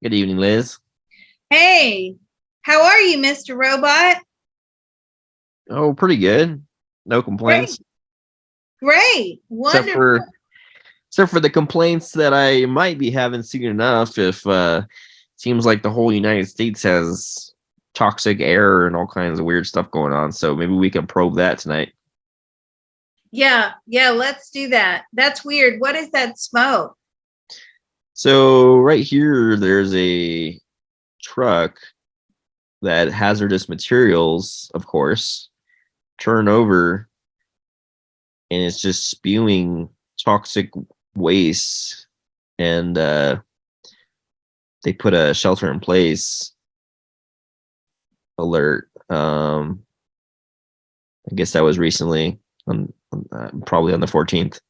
Good evening, Liz. Hey, how are you, Mr. Robot? Oh, pretty good. No complaints. Great. Wonderful. Except for the complaints that I might be having soon enough if seems like the whole United States has toxic air and all kinds of weird stuff going on. So maybe we can probe that tonight. Yeah, let's do that. That's weird. What is that smoke? So right here, there's a truck that hazardous materials, of course, turn over, and it's just spewing toxic waste, and they put a shelter in place alert. I guess that was recently on probably on the 14th.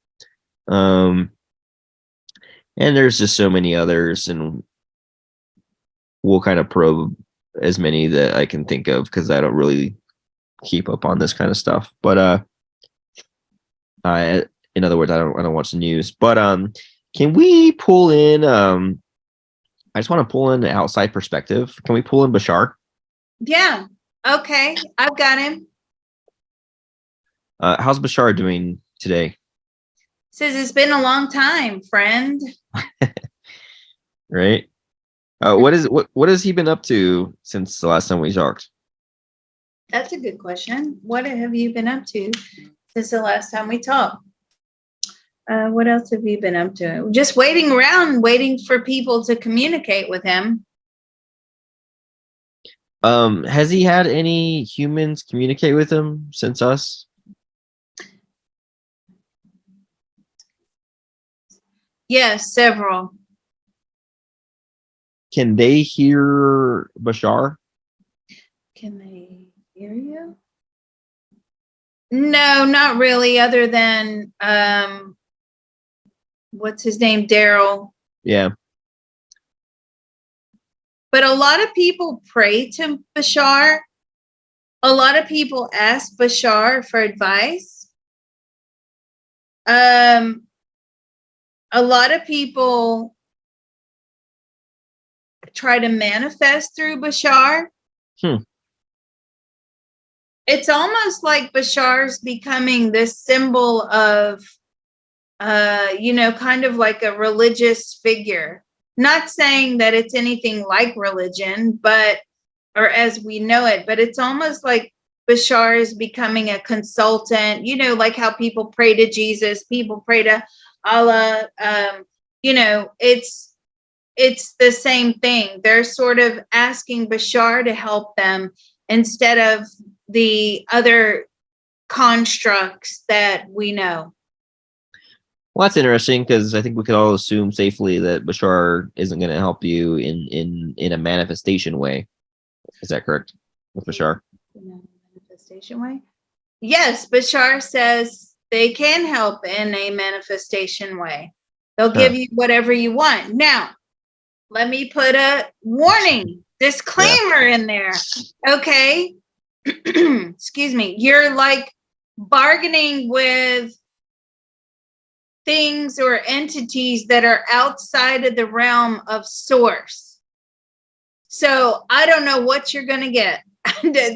And there's just so many others, and we'll kind of probe as many that I can think of because I don't really keep up on this kind of stuff. But in other words, I don't watch the news. But can we pull in? I just want to pull in the outside perspective. Can we pull in Bashar? Yeah. Okay, I've got him. How's Bashar doing today? Says it's been a long time, friend. Right. What has he been up to since the last time we talked? That's a good question. What have you been up to since the last time we talked? What else have you been up to? Just waiting around, waiting for people to communicate with him. Has he had any humans communicate with him since us? Yes, several. Can they hear Bashar? Can they hear you? No, not really, other than what's his name? Daryl. Yeah. But a lot of people pray to Bashar. A lot of people ask Bashar for advice. A lot of people try to manifest through Bashar. It's almost like Bashar's becoming this symbol of, kind of like a religious figure. Not saying that it's anything like religion, or as we know it, but it's almost like Bashar is becoming a consultant, like how people pray to Jesus, people pray to Allah. It's the same thing. They're sort of asking Bashar to help them instead of the other constructs that we know. Well, that's interesting because I think we could all assume safely that Bashar isn't going to help you in a manifestation way. Is that correct with Bashar? In a manifestation way? Yes, Bashar says they can help in a manifestation way. They'll give you whatever you want. Now, let me put a warning, disclaimer in there. Okay. Excuse me. You're like bargaining with things or entities that are outside of the realm of source. So I don't know what you're going to get.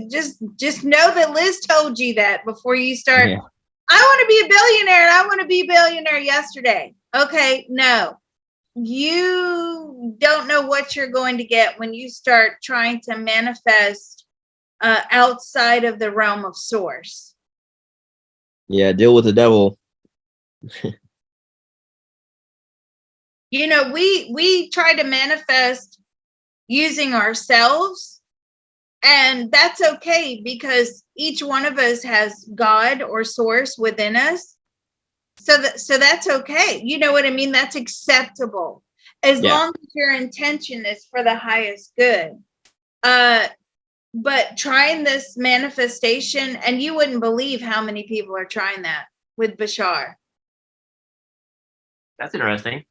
just know that Liz told you that before you start. Yeah. I want to be a billionaire and I want to be a billionaire yesterday. Okay, no. You don't know what you're going to get when you start trying to manifest outside of the realm of source. Yeah, deal with the devil. We try to manifest using ourselves, and that's okay because each one of us has God or source within us. So that's okay. You know what I mean? That's acceptable as long as your intention is for the highest good. But trying this manifestation, and you wouldn't believe how many people are trying that with Bashar. That's interesting.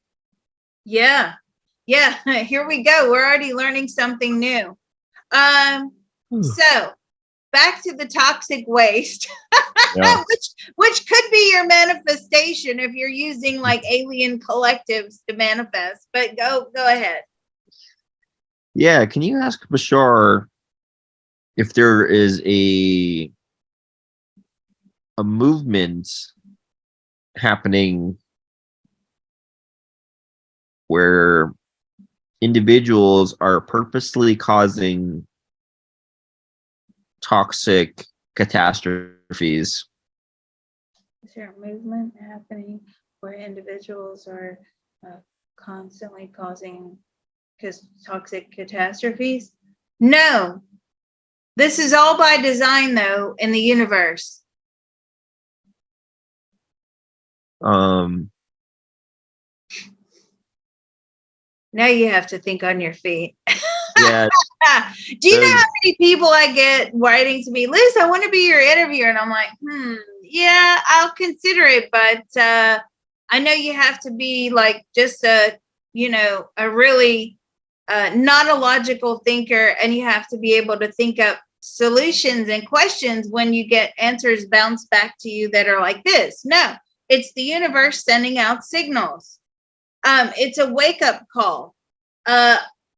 Yeah. Yeah, here we go. We're already learning something new. So back to the toxic waste, Yeah. which could be your manifestation if you're using like alien collectives to manifest. But go ahead. Yeah. Can you ask Bashar if there is a movement happening where individuals are purposely causing toxic catastrophes? Is there a movement happening where individuals are constantly causing toxic catastrophes? No, this is all by design, though, in the universe. Um, Now you have to think on your feet. yeah. Do you know how many people I get writing to me, Liz, I want to be your interviewer? And I'm like, yeah, I'll consider it. But I know you have to be like just a really not a logical thinker. And you have to be able to think up solutions and questions when you get answers bounced back to you that are like this. No, it's the universe sending out signals. It's a wake-up call.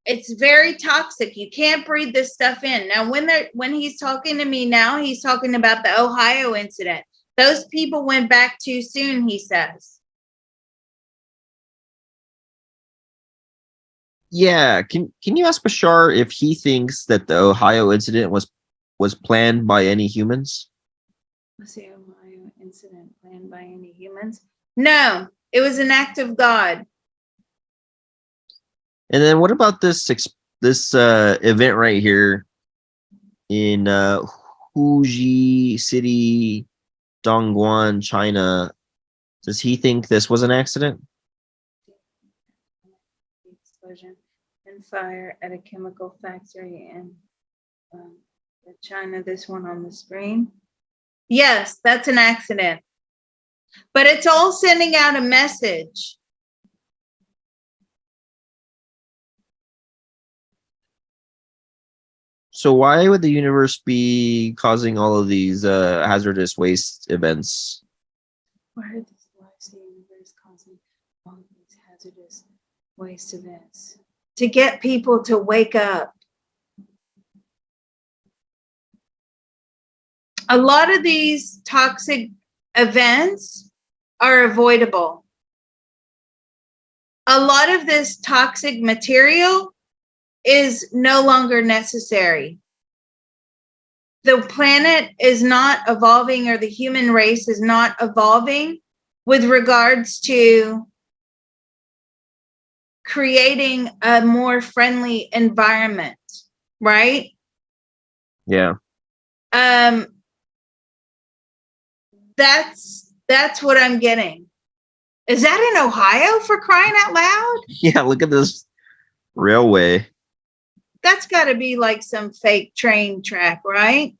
It's very toxic. You can't breathe this stuff in. Now, when he's talking to me now, he's talking about the Ohio incident. Those people went back too soon, he says. Yeah. Can you ask Bashar if he thinks that the Ohio incident was planned by any humans? Was the Ohio incident planned by any humans? No, it was an act of God. And then what about this event right here in Huji City, Dongguan, China? Does he think this was an accident? Explosion and fire at a chemical factory in China. This one on the screen. Yes, that's an accident. But it's all sending out a message. So why would the universe be causing all of these hazardous waste events? Why is the universe causing all these hazardous waste events? To get people to wake up. A lot of these toxic events are avoidable. A lot of this toxic material is no longer necessary. The planet is not evolving, or the human race is not evolving with regards to creating a more friendly environment, right? Yeah. That's what I'm getting. Is that in Ohio, for crying out loud? Yeah, look at this railway. That's got to be like some fake train track, right?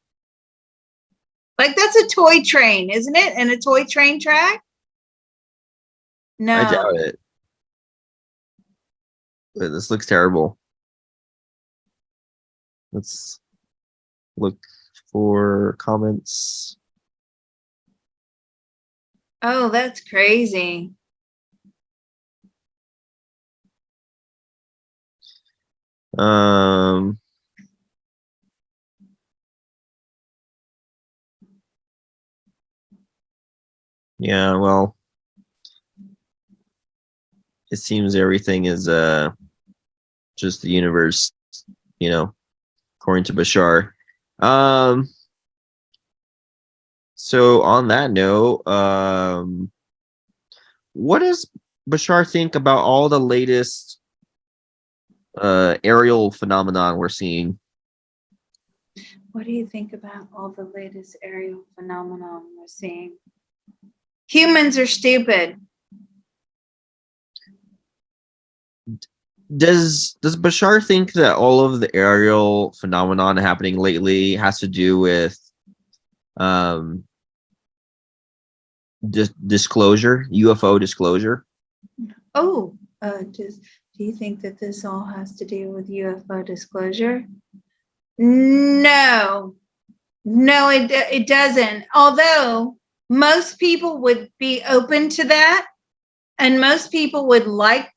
Like that's a toy train, isn't it? And a toy train track? No. I doubt it. But this looks terrible. Let's look for comments. Oh, that's crazy. Yeah, well, it seems everything is just the universe, according to Bashar. So on that note, what does Bashar think about all the latest aerial phenomenon we're seeing? What do you think about all the latest aerial phenomenon we're seeing? Humans are stupid. Does Bashar think that all of the aerial phenomenon happening lately has to do with disclosure, UFO disclosure? Oh, Do you think that this all has to do with UFO disclosure? No, it doesn't. Although most people would be open to that and most people would like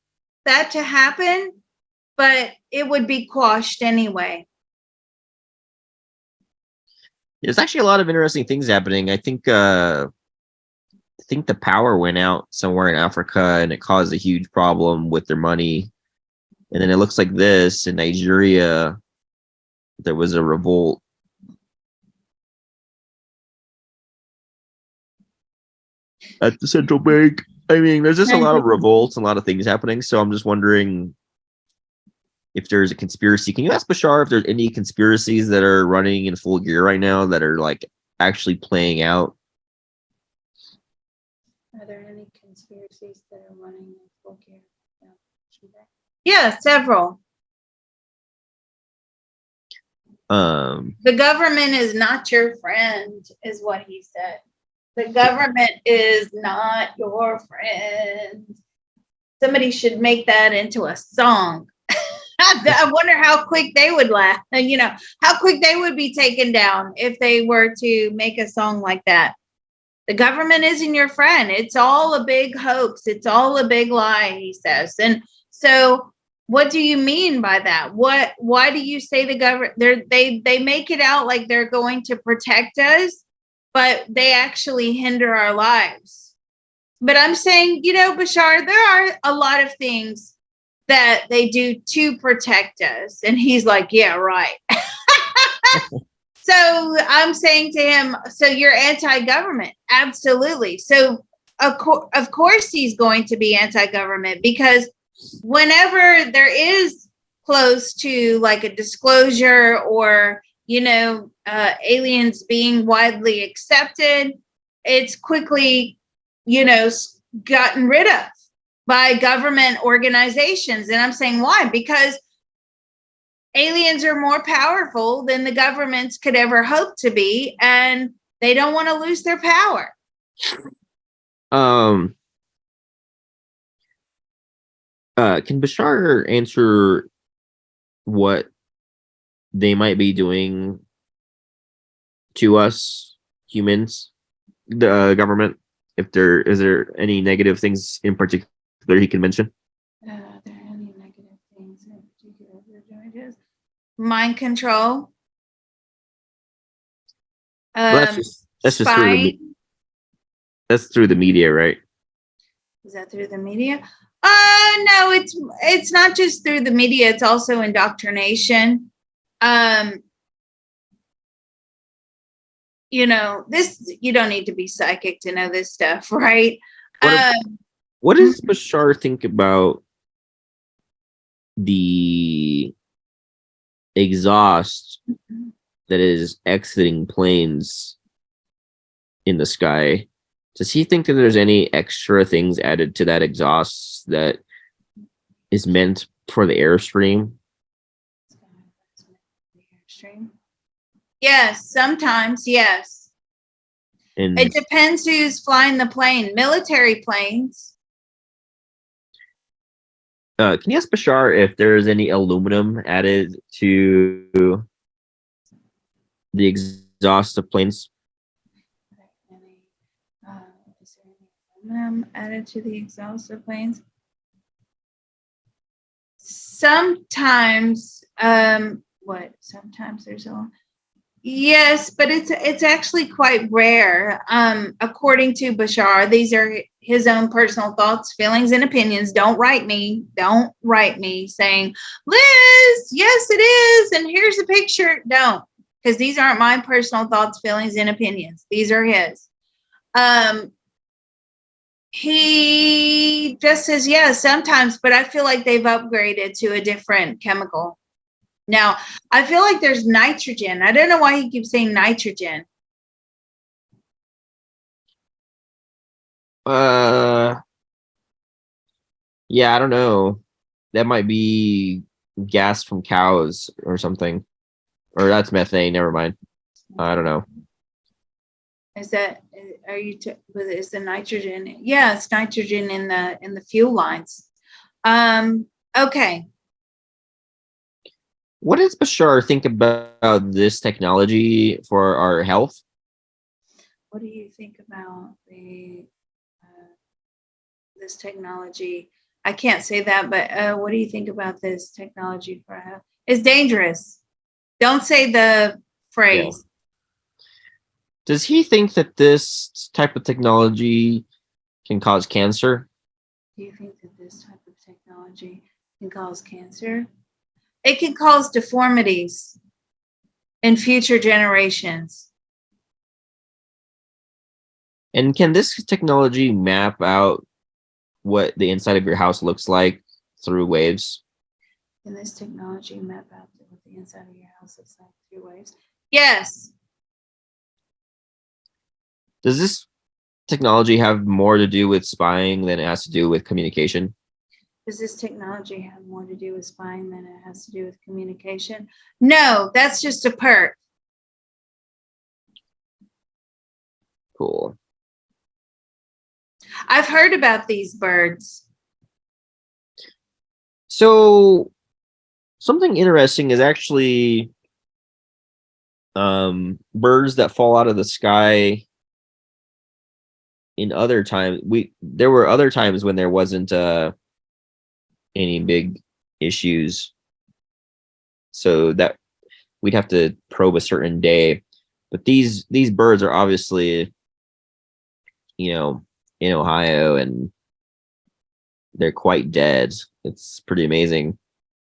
that to happen, but it would be quashed anyway. There's actually a lot of interesting things happening. I think the power went out somewhere in Africa and it caused a huge problem with their money. And then it looks like this in Nigeria, there was a revolt. At the central bank. I mean, there's just a lot of revolts and a lot of things happening. So I'm just wondering if there's a conspiracy. Can you ask Bashar if there's any conspiracies that are running in full gear right now that are like actually playing out? Are there any conspiracies that are running in full gear? Yeah, several. The government is not your friend, is what he said. The government is not your friend. Somebody should make that into a song. I wonder how quick they would laugh. You know, how quick they would be taken down if they were to make a song like that. The government isn't your friend. It's all a big hoax. It's all a big lie, he says. And so what do you mean by that? Why do you say the government they make it out like they're going to protect us, but they actually hinder our lives? But I'm saying, you know, Bashar, there are a lot of things that they do to protect us. And he's like, yeah, right. So I'm saying to him, so you're anti-government? Absolutely. So of course he's going to be anti-government, because whenever there is close to like a disclosure or, you know, aliens being widely accepted, it's quickly, you know, gotten rid of by government organizations. And I'm saying why? Because aliens are more powerful than the governments could ever hope to be, and they don't want to lose their power. Can Bashar answer what they might be doing to us humans, the government? If there is there any negative things in particular he can mention? Are there any negative things in particular they're doing? Mind control. Well, that's just through the media, right? Is that through the media? No, it's not just through the media. It's also indoctrination. You know, this, you don't need to be psychic to know this stuff, right? What does Bashar think about the exhaust that is exiting planes in the sky? Does he think that there's any extra things added to that exhaust that is meant for the airstream? Yes, sometimes, yes. And it depends who's flying the plane. Military planes. Can you ask Bashar if there's any aluminum added to the exhaust of planes? Is there any aluminum added to the exhaust of planes? Sometimes, sometimes there's a, yes, but it's actually quite rare. According to Bashar, these are his own personal thoughts, feelings, and opinions. Don't write me saying, Liz, yes, it is, and here's a picture. Don't, because these aren't my personal thoughts, feelings, and opinions. These are his. He just says, yeah, sometimes, but I feel like they've upgraded to a different chemical. Now, I feel like there's nitrogen. I don't know why he keeps saying nitrogen. Yeah, I don't know. That might be gas from cows or something. Or that's methane. Never mind. I don't know. Is that, is the nitrogen? Yeah, it's nitrogen in the fuel lines. Okay. What does Bashar think about this technology for our health? What do you think about this technology? I can't say that, but what do you think about this technology for health? It's dangerous. Don't say the Yeah. phrase. Does he think that this type of technology can cause cancer? Do you think that this type of technology can cause cancer? It can cause deformities in future generations. And can this technology map out what the inside of your house looks like through waves? Can this technology map out what the inside of your house looks like through waves? Yes. Does this technology have more to do with spying than it has to do with communication? Does this technology have more to do with spying than it has to do with communication? No, that's just a perk. Cool. I've heard about these birds. So something interesting is actually birds that fall out of the sky in other times. There were other times when there wasn't any big issues, so that we'd have to probe a certain day. But these birds are obviously, you know, in Ohio, and they're quite dead. It's pretty amazing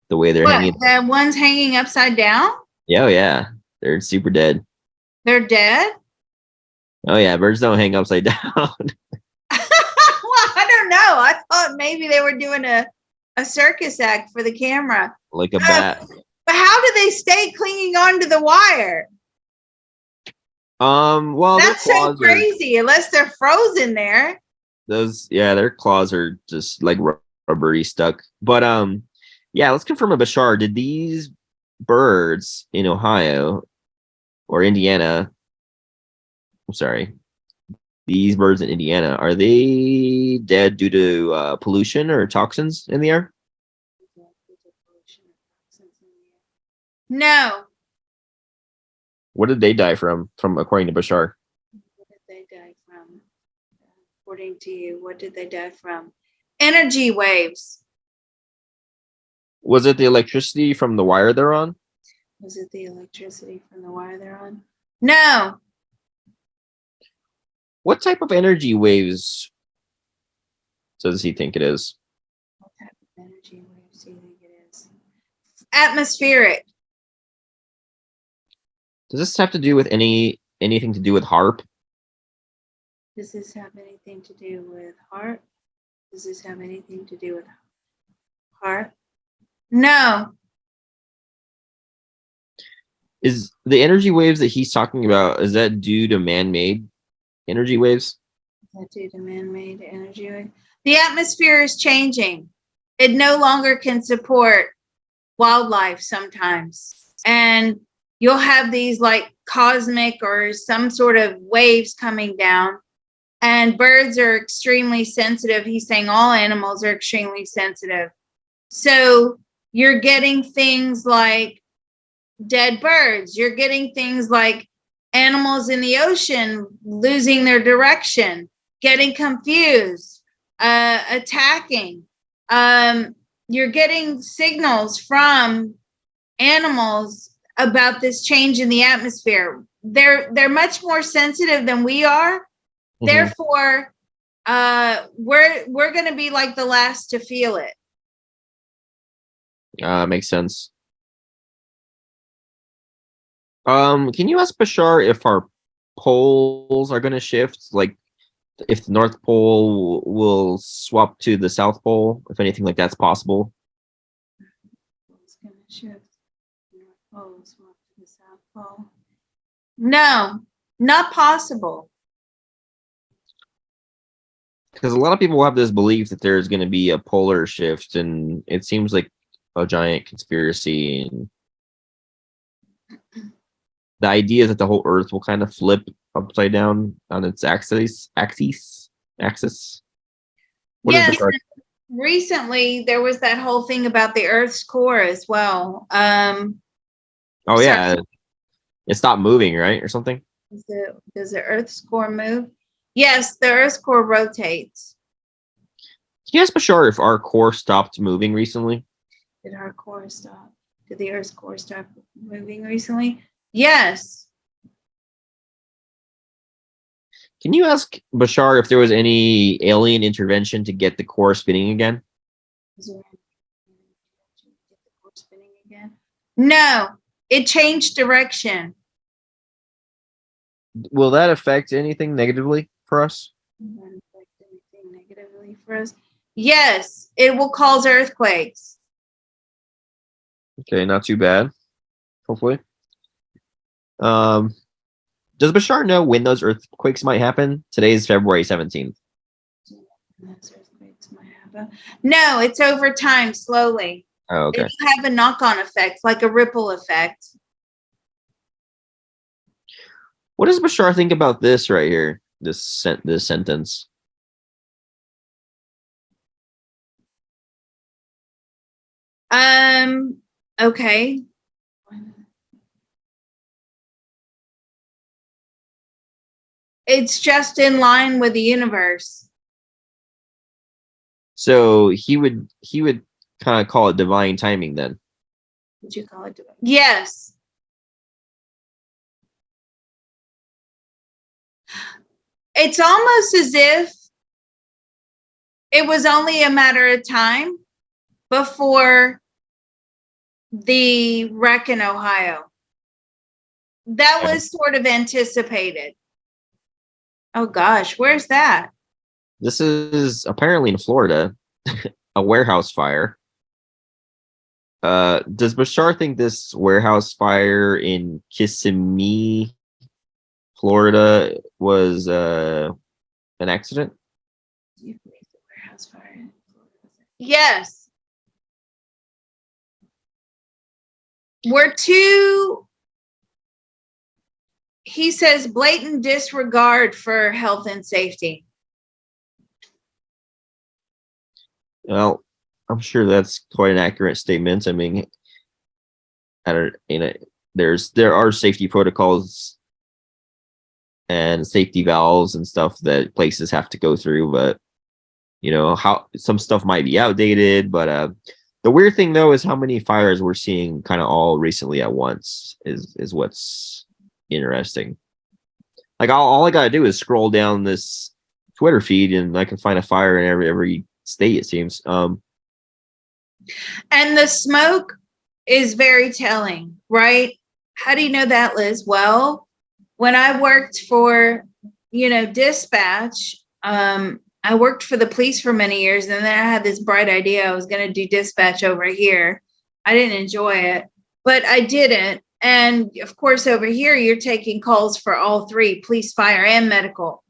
the way they're What? hanging. The ones hanging upside down? Yeah, oh yeah, they're super dead. They're dead? Oh yeah, birds don't hang upside down. Well, I don't know. I thought maybe they were doing a circus act for the camera. Like a bat. But how do they stay clinging onto the wire? Well, That's so crazy, unless they're frozen there. their claws are just like rubbery stuck. But yeah, let's confirm a Bashar. Did these birds in Ohio or Indiana? I'm sorry, these birds in Indiana, are they dead due to pollution or toxins in the air? No. What did they die from according to Bashar? What did they die from? According to you, what did they die from? Energy waves. Was it the electricity from the wire they're on? Was it the electricity from the wire they're on? No. What type of energy waves does he think it is? What type of energy waves do you think it is? Atmospheric. Does this have to do with anything to do with HARP? Does this have anything to do with heart? Does this have anything to do with heart? No. Is the energy waves that he's talking about, is that due to man-made energy waves? Is that due to man-made energy wave? The atmosphere is changing. It no longer can support wildlife sometimes. And you'll have these like cosmic or some sort of waves coming down. And birds are extremely sensitive. He's saying all animals are extremely sensitive. So you're getting things like dead birds. You're getting things like animals in the ocean losing their direction, getting confused, attacking. You're getting signals from animals about this change in the atmosphere. They're much more sensitive than we are. Mm-hmm. Therefore, we're going to be like the last to feel it. Makes sense. Can you ask Bashar if our poles are going to shift? Like, if the North Pole will swap to the South Pole, if anything like that's possible? It's going to shift. North Pole swap to the South Pole. No, not possible. Because a lot of people have this belief that there's going to be a polar shift, and it seems like a giant conspiracy. And the idea is that the whole Earth will kind of flip upside down on its axis. What yes, recently there was that whole thing about the Earth's core as well. Oh Sorry, yeah, it stopped moving, right, or something. does the Earth's core move? Yes, the Earth's core rotates. Can you ask Bashar if our core stopped moving recently? Did our core stop? Did the Earth's core stop moving recently? Yes. Can you ask Bashar if there was any alien intervention to get the core spinning again? Is there get the core spinning again? No, it changed direction. Will that affect anything negatively for us? Affect anything negatively for us? Yes, it will cause earthquakes. Okay, not too bad. Hopefully. Um, does Bashar know when those earthquakes might happen? Today is February 17th. Earthquakes might happen. No, it's over time, slowly. Oh, okay. It'll have a knock-on effect, like a ripple effect. What does Bashar think about this right here? This sentence. Okay. It's just in line with the universe. So he would kind of call it divine timing then. Would you call it divine? Yes. It's almost as if it was only a matter of time before the wreck in Ohio. That Yeah. was sort of anticipated. Oh gosh, where's that? This is apparently in Florida, a warehouse fire. Does Bashar think this warehouse fire in Kissimmee, Florida, was an accident? Yes. We're too, he says, blatant disregard for health and safety. Well, I'm sure that's quite an accurate statement. I mean, I don't, there are safety protocols and safety valves and stuff that places have to go through, but how some stuff might be outdated. But the weird thing though is how many fires we're seeing kind of all recently at once is what's interesting. Like all I gotta do is scroll down this Twitter feed and I can find a fire in every state, it seems. And the smoke is very telling, right? How do you know that, Liz? Well, when I worked for, dispatch, I worked for the police for many years, and then I had this bright idea I was going to do dispatch over here. I didn't enjoy it, but I didn't. And of course, over here, you're taking calls for all three: police, fire, and medical.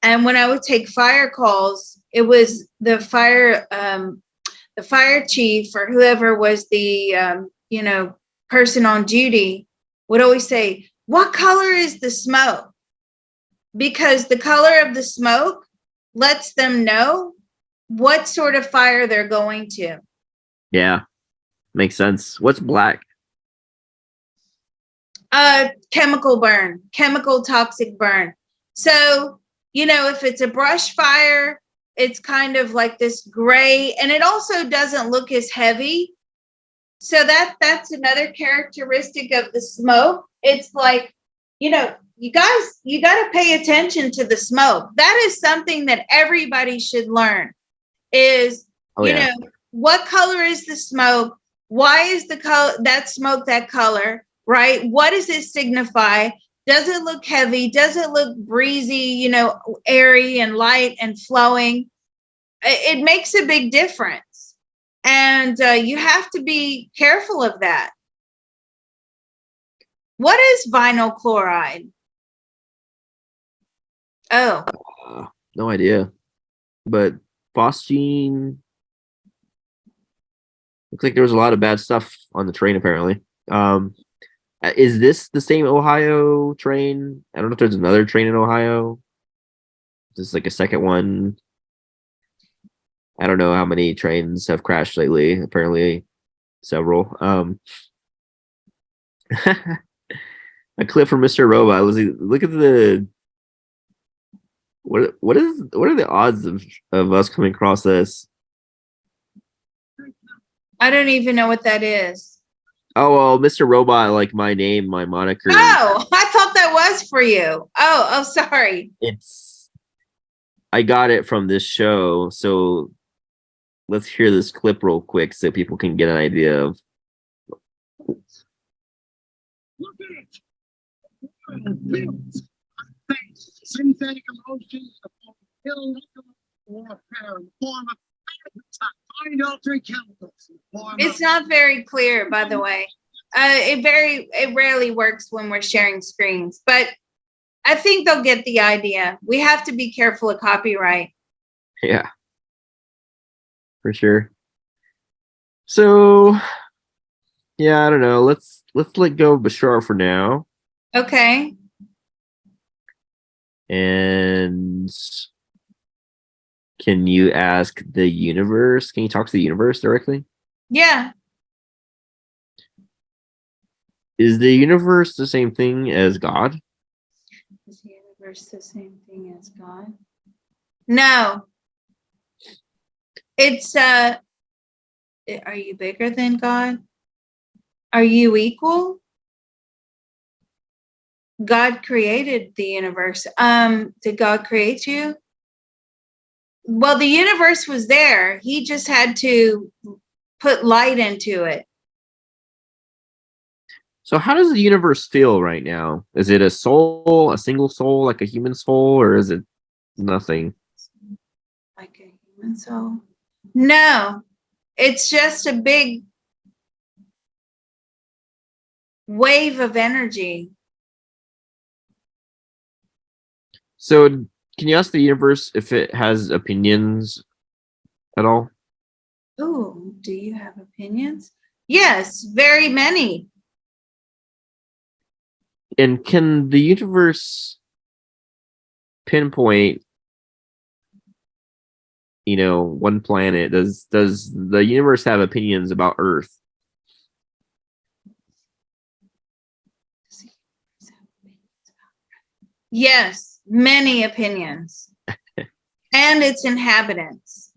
And when I would take fire calls, it was the fire chief or whoever was the person on duty would always say, "What color is the smoke?" Because the color of the smoke lets them know what sort of fire they're going to. Yeah, makes sense. What's black? Chemical burn, chemical toxic burn. So, if it's a brush fire, it's kind of like this gray, and it also doesn't look as heavy. So that's another characteristic of the smoke. It's like, you guys, you got to pay attention to the smoke. That is something that everybody should learn is, Oh yeah. what color is the smoke? Why is the color that smoke that color? Right? What does it signify? Does it look heavy? Does it look breezy, airy and light and flowing? It makes a big difference. And you have to be careful of that. What is vinyl chloride? Oh, No idea. But phosgene looks like there was a lot of bad stuff on the train apparently. Is this the same Ohio train? I don't know if there's another train in Ohio. Is this like a second one? I don't know how many trains have crashed lately. Apparently, several. A clip from Mr. Robot. Look at the what are the odds of us coming across this? I don't even know what that is. Oh well, Mr. Robot, like my name, my moniker. Oh, I thought that was for you. Oh, sorry. It's I got it from this show, so let's hear this clip real quick so people can get an idea of. Look at it. Synthetic emotions, kill warfare in the form of mind-altering chemicals. It's not very clear, by the way. It rarely works when we're sharing screens, but I think they'll get the idea. We have to be careful of copyright. Yeah, for sure. So, yeah, I don't know. Let's let go of Bashar for now, Okay. and can you ask the universe? Can you talk to the universe directly? Yeah. Is the universe the same thing as God? Is the universe the same thing as God? No. It's are you bigger than God? Are you equal? God created the universe. Did God create you? Well, the universe was there. He just had to put light into it. So how does the universe feel right now? Is it a soul, a single soul, like a human soul, or is it nothing? Like a human soul? No, it's just a big wave of energy. So can you ask the universe if it has opinions at all? Oh, do you have opinions? Yes, very many. And can the universe pinpoint, one planet? Does the universe have opinions about Earth? Yes, many opinions. And its inhabitants.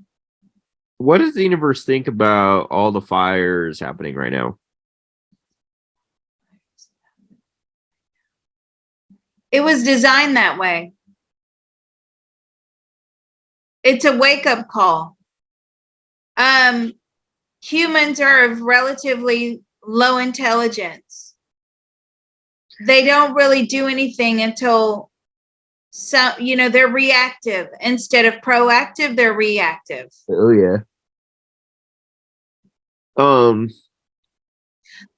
What does the universe think about all the fires happening right now? It was designed that way. It's a wake-up call. Humans are of relatively low intelligence. They don't really do anything until they're reactive. Instead of proactive, they're reactive. Oh yeah.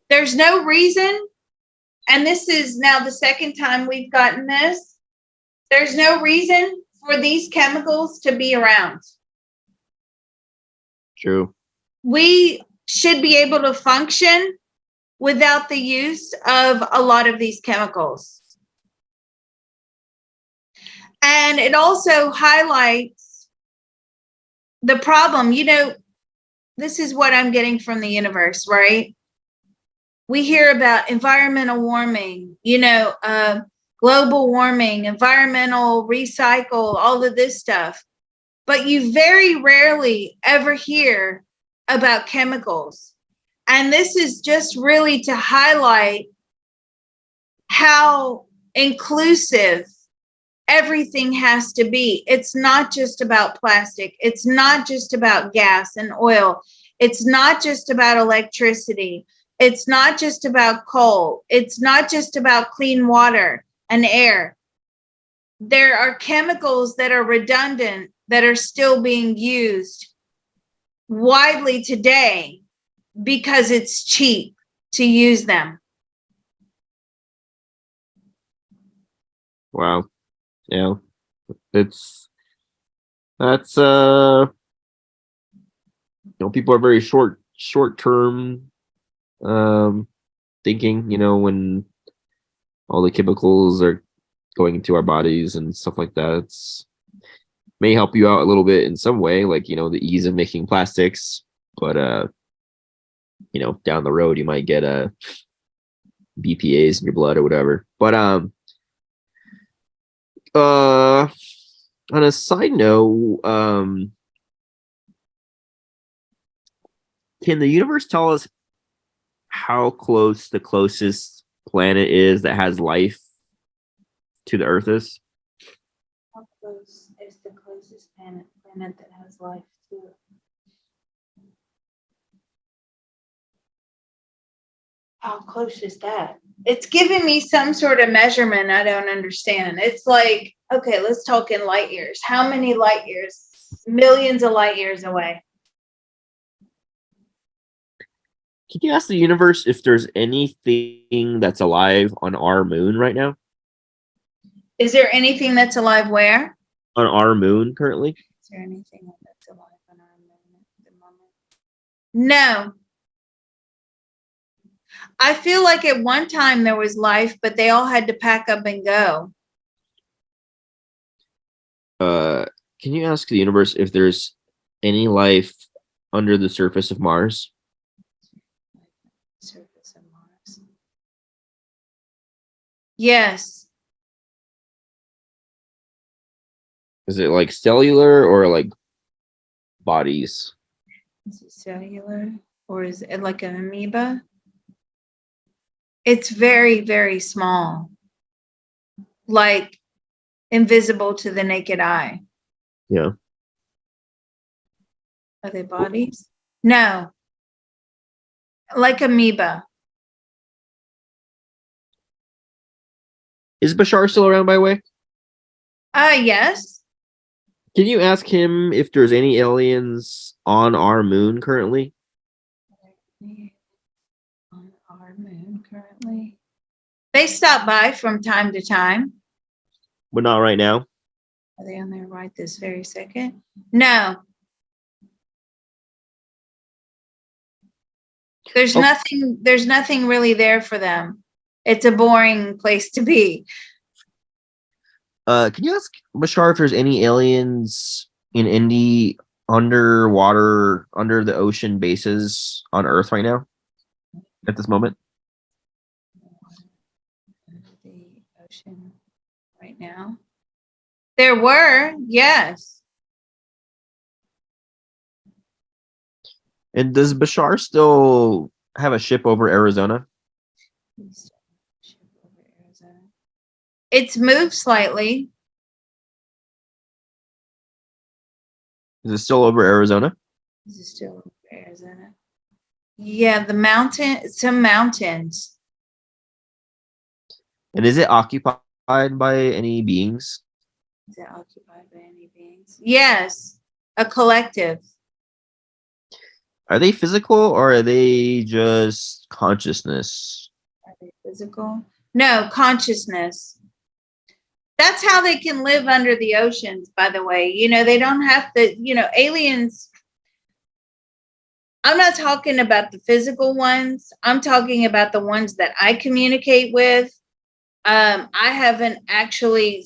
There's no reason, and this is now the second time we've gotten this. There's no reason for these chemicals to be around. True. We should be able to function without the use of a lot of these chemicals. And it also highlights the problem. This is what I'm getting from the universe, right? We hear about environmental warming, global warming, environmental recycle, all of this stuff. But you very rarely ever hear about chemicals. And this is just really to highlight how inclusive everything has to be. It's not just about plastic. It's not just about gas and oil. It's not just about electricity. It's not just about coal. It's not just about clean water and air. There are chemicals that are redundant that are still being used widely today because it's cheap to use them. Wow. Yeah. That's people are very short term thinking, when all the chemicals are going into our bodies and stuff like that. may help you out a little bit in some way, like the ease of making plastics. But down the road you might get BPA's in your blood or whatever. But on a side note, can the universe tell us how close the closest planet is that has life to the Earth is? How close is the closest planet that has life to it? How close is that? It's giving me some sort of measurement I don't understand. It's like, okay, let's talk in light years. How many light years? Millions of light years away. Can you ask the universe if there's anything that's alive on our moon right now? Is there anything that's alive where? On our moon currently? Is there anything that's alive on our moon at the moment? No. I feel like at one time there was life, but they all had to pack up and go. Can you ask the universe if there's any life under the surface of Mars? Surface of Mars. Yes. Is it like cellular or like bodies? Is it cellular or is it like an amoeba? It's very, very small, like invisible to the naked eye. Yeah. Are they bodies? No. Like amoeba. Is Bashar still around, by the way? Yes. Can you ask him if there's any aliens on our moon currently? On our moon currently. They stop by from time to time. But not right now. Are they on there right this very second? No. There's nothing really there for them. It's a boring place to be. Can you ask Bashar if there's any aliens in Indy underwater, under the ocean bases on Earth right now? At this moment? The ocean right now. There were, yes. And does Bashar still have a ship over Arizona? It's moved slightly. Is it still over Arizona? Is it still over Arizona? Yeah, some mountains. And is it occupied by any beings? Is it occupied by any beings? Yes, a collective. Are they physical or are they just consciousness? Are they physical? No, consciousness. That's how they can live under the oceans, by the way. They don't have to, aliens. I'm not talking about the physical ones. I'm talking about the ones that I communicate with. I haven't actually,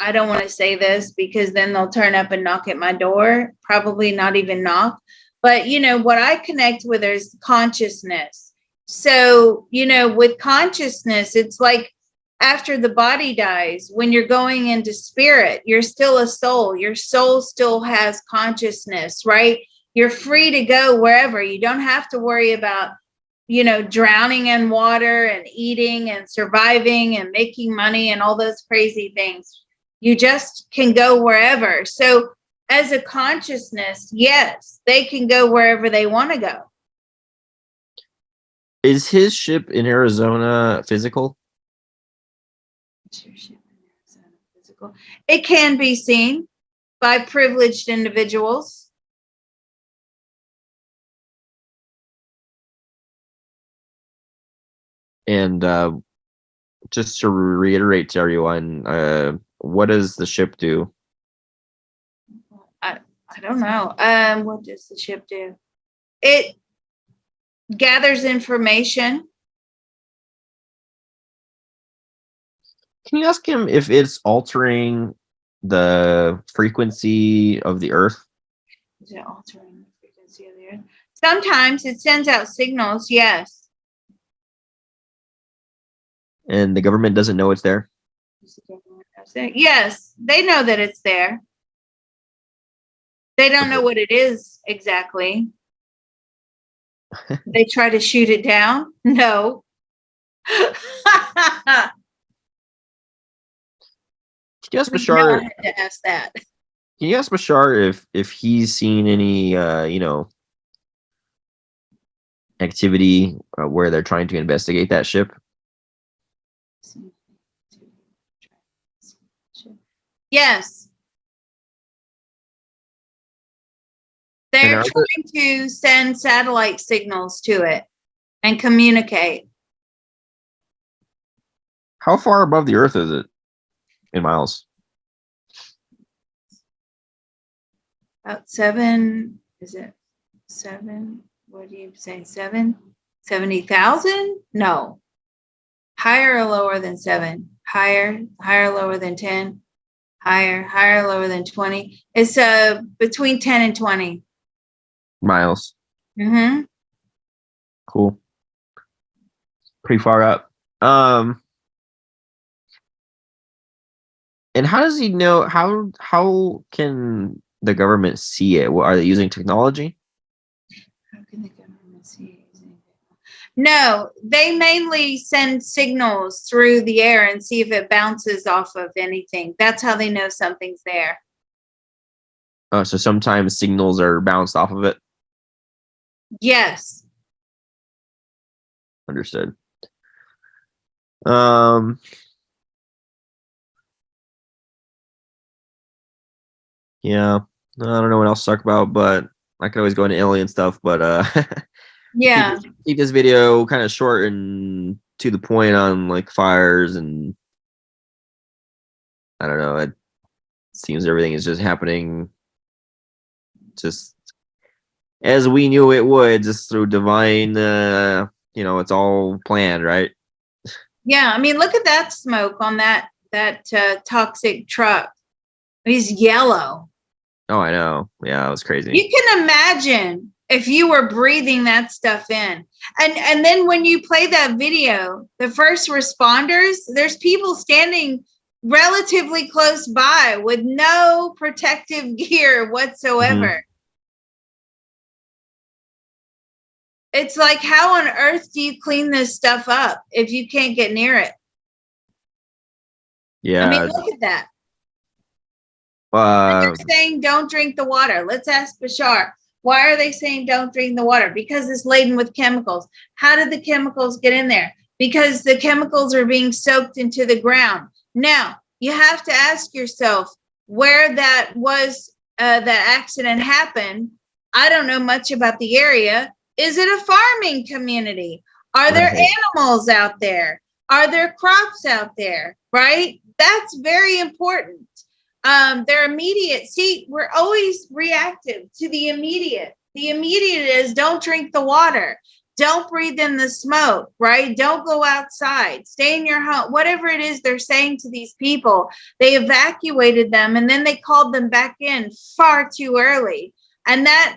I don't want to say this because then they'll turn up and knock at my door. Probably not even knock. But, what I connect with is consciousness. So, with consciousness, it's like after the body dies, when you're going into spirit, you're still a soul. Your soul still has consciousness, right? You're free to go wherever. You don't have to worry about, drowning in water and eating and surviving and making money and all those crazy things. You just can go wherever. So as a consciousness, yes, they can go wherever they want to go. Is his ship in Arizona physical? Physical. It can be seen by privileged individuals. And just to reiterate to everyone, what does the ship do? I don't know. What does the ship do? It gathers information. Can you ask him if it's altering the frequency of the Earth? Is it altering the frequency of the Earth? Sometimes it sends out signals, yes. And the government doesn't know it's there? Yes, they know that it's there. They don't know what it is exactly. They try to shoot it down? No. Can you ask No, Bashar? I had to ask that. Can you ask Bashar if he's seen any activity where they're trying to investigate that ship? Yes. They're And trying to send satellite signals to it and communicate. how far above the Earth is it in miles? About 7, is it 7? What do you say? 70,000? No. Higher or lower than 7? Higher, lower than 10? Higher, lower than 20? It's between 10 and 20. Miles. Mm-hmm. Cool. Pretty far up. And how does he know? How can the government see it? What, are they using technology? How can the government see it? No, they mainly send signals through the air and see if it bounces off of anything. That's how they know something's there. So sometimes signals are bounced off of it. Yes. Understood. Yeah, I don't know what else to talk about, but I could always go into alien stuff. But Yeah. keep this video kind of short and to the point on like fires, and I don't know. It seems everything is just happening just as we knew it would, just through divine. It's all planned, right? Yeah. I mean, look at that smoke on that toxic truck. He's yellow. Oh, I know. Yeah, it was crazy. You can imagine if you were breathing that stuff in. And then when you play that video, the first responders, there's people standing relatively close by with no protective gear whatsoever. Mhm. It's like, how on earth do you clean this stuff up if you can't get near it? Yeah. I mean, look at that. Uh, They're saying don't drink the water. Let's ask Bashar. Why are they saying don't drink the water? Because it's laden with chemicals. How did the chemicals get in there? Because the chemicals are being soaked into the ground. Now, you have to ask yourself where that was, that accident happened. I don't know much about the area. Is it a farming community? Are there Right. animals out there? Are there crops out there? Right? That's very important. Their immediate, see, we're always reactive to the immediate. The immediate is don't drink the water, don't breathe in the smoke, right? Don't go outside, stay in your home, whatever it is they're saying to these people. They evacuated them and then they called them back in far too early. And that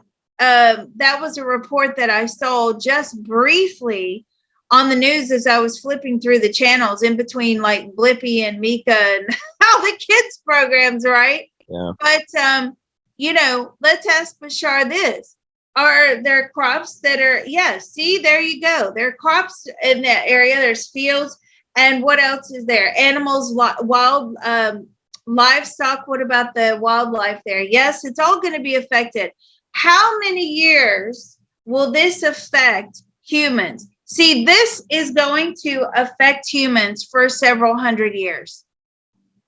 was a report that I saw just briefly on the news as I was flipping through the channels in between like Blippi and Mika and all the kids programs, right? Yeah. But let's ask Bashar this. Are there crops that are, see, there you go. There are crops in that area, there's fields, and what else is there? Animals, wild livestock. What about the wildlife there? Yes, it's all going to be affected. How many years will this affect humans? See, this is going to affect humans for several hundred years.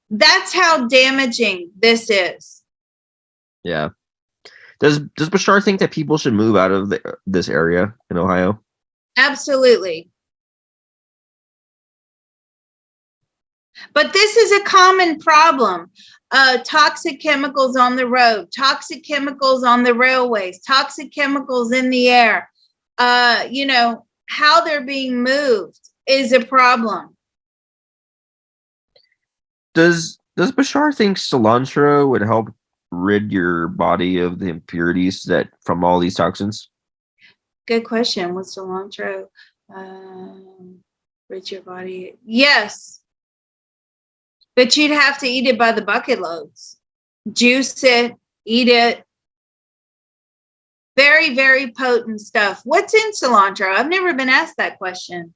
That's how damaging this is. Yeah. Does Bashar think that people should move out of this area in Ohio? Absolutely. But this is a common problem. Toxic chemicals on the road, toxic chemicals on the railways, toxic chemicals in the air. How they're being moved is a problem. Does Does Bashar think cilantro would help rid your body of the impurities that from all these toxins? Good question. What's cilantro? Rid your body. Yes, but you'd have to eat it by the bucket loads. Juice it, eat it. Very, very potent stuff. What's in cilantro? I've never been asked that question.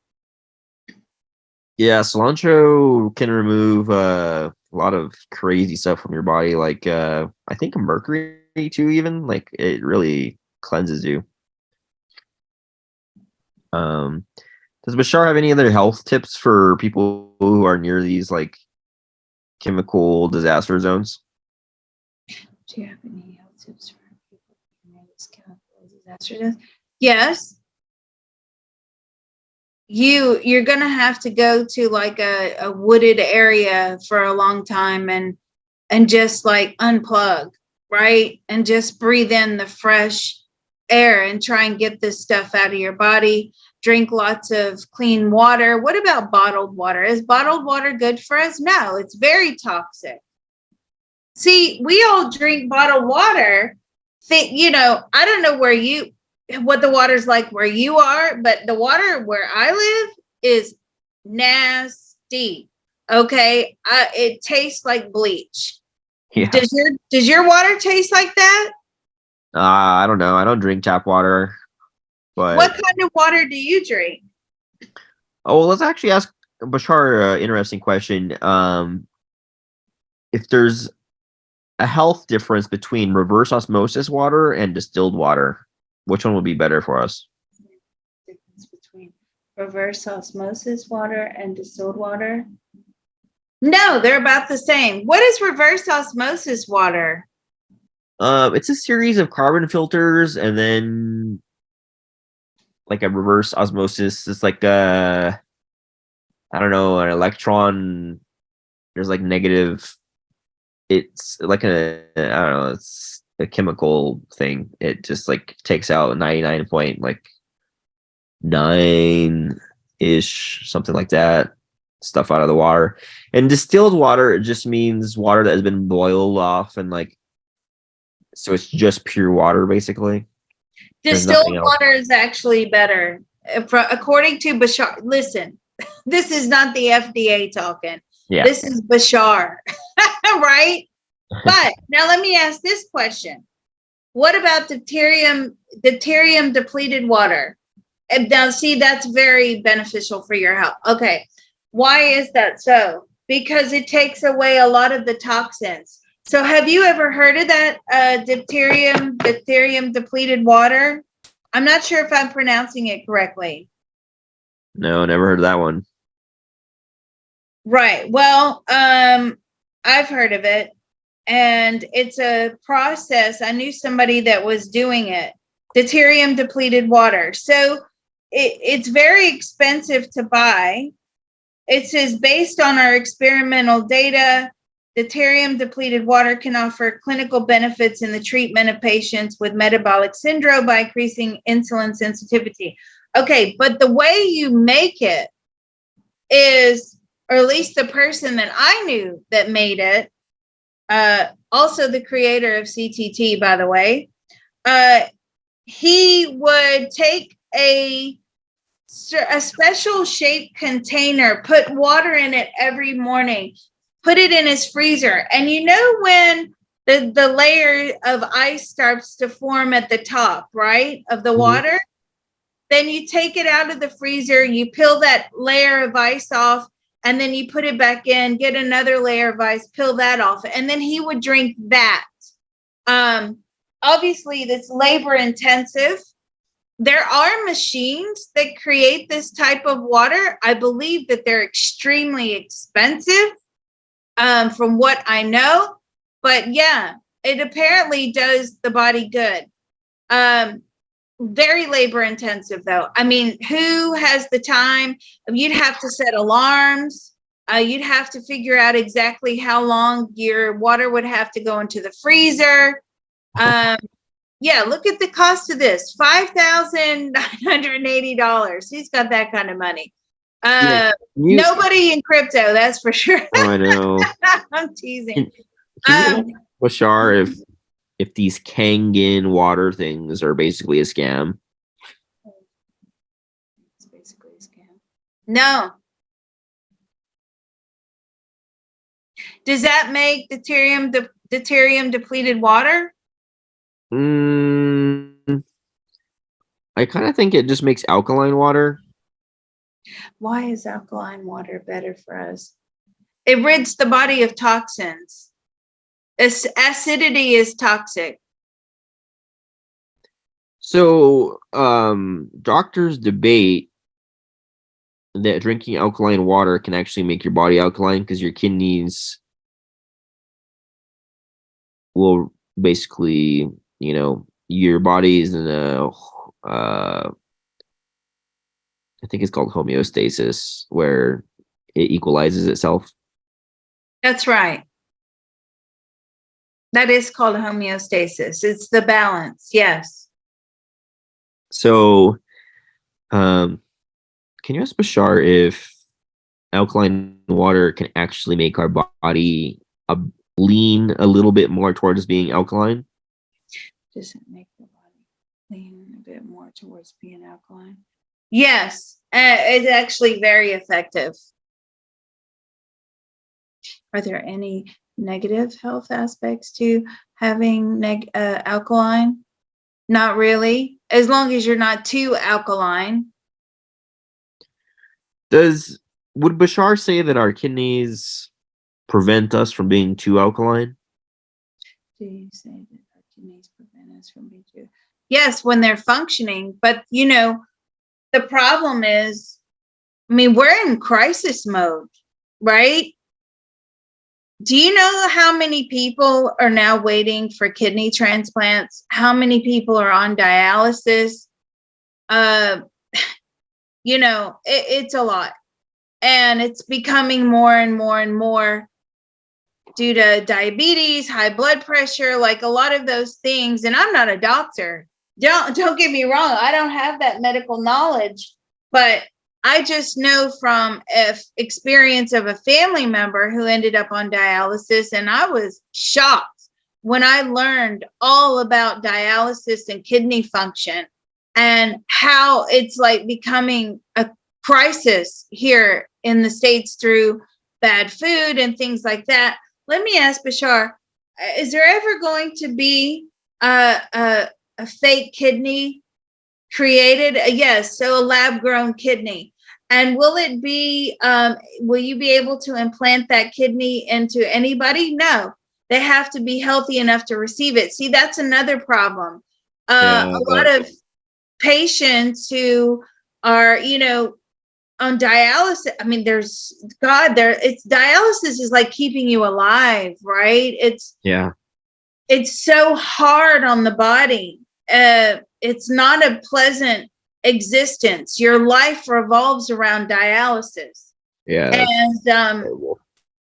Yeah, cilantro can remove a lot of crazy stuff from your body, like I think mercury too. Even like it really cleanses you. Um, does Bashar have any other health tips for people who are near these like chemical disaster zones? Do you have any health tips for people who may this chemical disaster? Yes. You're gonna have to go to like a wooded area for a long time and just like unplug, right? And just breathe in the fresh air and try and get this stuff out of your body. Drink lots of clean water. What about bottled water? Is bottled water good for us? No, it's very toxic. See, we all drink bottled water. I don't know what the water's like where you are, but the water where I live is nasty. Okay, it tastes like bleach. Yeah, Does your water taste like that? I don't know. I don't drink tap water, What but kind of water do you drink? oh, well, let's actually ask Bashar an interesting question. If there's a health difference between reverse osmosis water and distilled water, which one would be better for us? Difference between reverse osmosis water and distilled water? No, they're about the same. What is reverse osmosis water? It's a series of carbon filters and then like a reverse osmosis. It's like I don't know, an electron. There's like negative. It's like I don't know. It's a chemical thing. It just like takes out 99 point like 9 ish, something like that, stuff out of the water. And distilled water, it just means water that has been boiled off and like, so it's just pure water basically. There's Distilled nothing else. water is actually better. According to Bashar, listen, this is not the FDA talking. Yeah. This is Bashar, right? But now let me ask this question. What about deuterium depleted water? And now see, that's very beneficial for your health. Okay. Why is that so? Because it takes away a lot of the toxins. So have you ever heard of that deuterium depleted water? I'm not sure if I'm pronouncing it correctly. No, never heard of that one. Right. Well, I've heard of it, and it's a process. I knew somebody that was doing it. Deuterium depleted water. So it's very expensive to buy. It says based on our experimental data, deuterium depleted water can offer clinical benefits in the treatment of patients with metabolic syndrome by increasing insulin sensitivity. Okay, but the way you make it is, or at least the person that I knew that made it, also the creator of CTT, by the way, he would take a special shaped container, put water in it every morning, put it in his freezer. And you know when the layer of ice starts to form at the top, right, of the water? Then you take it out of the freezer, you peel that layer of ice off, and then you put it back in, get another layer of ice, peel that off, and then he would drink that. Obviously, that's labor intensive. There are machines that create this type of water. I believe that they're extremely expensive, from what I know. But yeah, it apparently does the body good. Very labor intensive, though. I mean, who has the time? You'd have to set alarms. You'd have to figure out exactly how long your water would have to go into the freezer. Yeah, look at the cost of this, $5,980. Who's got that kind of money? Uh, You, nobody in crypto, that's for sure. oh, I know. I'm teasing. Can you Um, ask Bashar if these Kangen water things are basically a scam? it's basically a scam. No. Does that make deuterium depleted water? Mm, I kind of think it just makes alkaline water. Why is alkaline water better for us? It rids the body of toxins. Acidity is toxic. So, doctors debate that drinking alkaline water can actually make your body alkaline because your kidneys will basically, your body is in I think it's called homeostasis, where it equalizes itself. That's right. That is called homeostasis. It's the balance. Yes. So, can you ask Bashar if alkaline water can actually make our body lean a little bit more towards being alkaline? Does it make the body lean a bit more towards being alkaline? Yes. It's actually very effective. Are there any negative health aspects to having alkaline? Not really, as long as you're not too alkaline. Would Bashar say that our kidneys prevent us from being too alkaline? Do you say that our kidneys prevent us from being too? Yes, when they're functioning, but the problem is, I mean, we're in crisis mode, right? Do you know how many people are now waiting for kidney transplants? How many people are on dialysis? Uh, it's a lot. And it's becoming more and more and more due to diabetes, high blood pressure, like a lot of those things. And I'm not a doctor. Don't get me wrong. I don't have that medical knowledge, but I just know from experience of a family member who ended up on dialysis, and I was shocked when I learned all about dialysis and kidney function and how it's like becoming a crisis here in the States through bad food and things like that. Let me ask Bashar, is there ever going to be a fake kidney created? Yes, so a lab grown kidney. And will you be able to implant that kidney into anybody? No, they have to be healthy enough to receive it. See, that's another problem. A lot of patients who are, on dialysis, I mean, it's dialysis is like keeping you alive, right? It's so hard on the body. It's not a pleasant existence. Your life revolves around dialysis. Yeah. And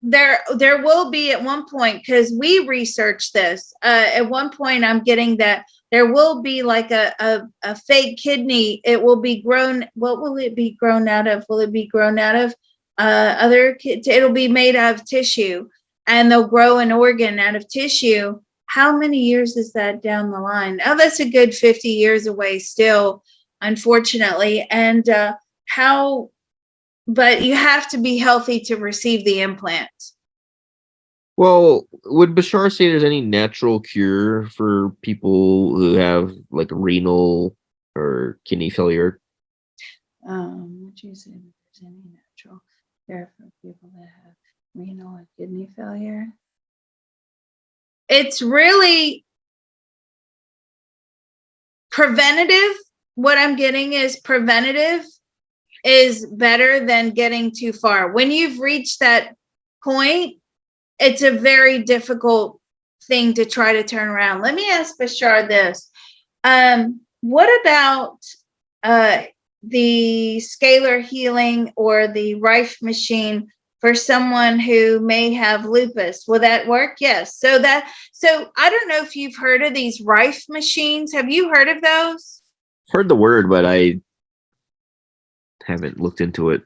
there will be at one point, because we researched this, at one point I'm getting that there will be like a fake kidney. It will be grown. What will it be grown out of? Will it be grown out of it'll be made out of tissue, and they'll grow an organ out of tissue. How many years is that down the line? Oh, that's a good 50 years away still, unfortunately. And but you have to be healthy to receive the implant. Well, would Bashar say there's any natural cure for people who have like renal or kidney failure? Would you say that there's any natural cure for people that have renal or kidney failure? It's really preventative. What I'm getting is preventative is better than getting too far. When you've reached that point, it's a very difficult thing to try to turn around. Let me ask Bashar this. What about the scalar healing or the Rife machine for someone who may have lupus? Will that work? Yes. So I don't know if you've heard of these Rife machines. Have you heard of those? Heard the word, but I haven't looked into it.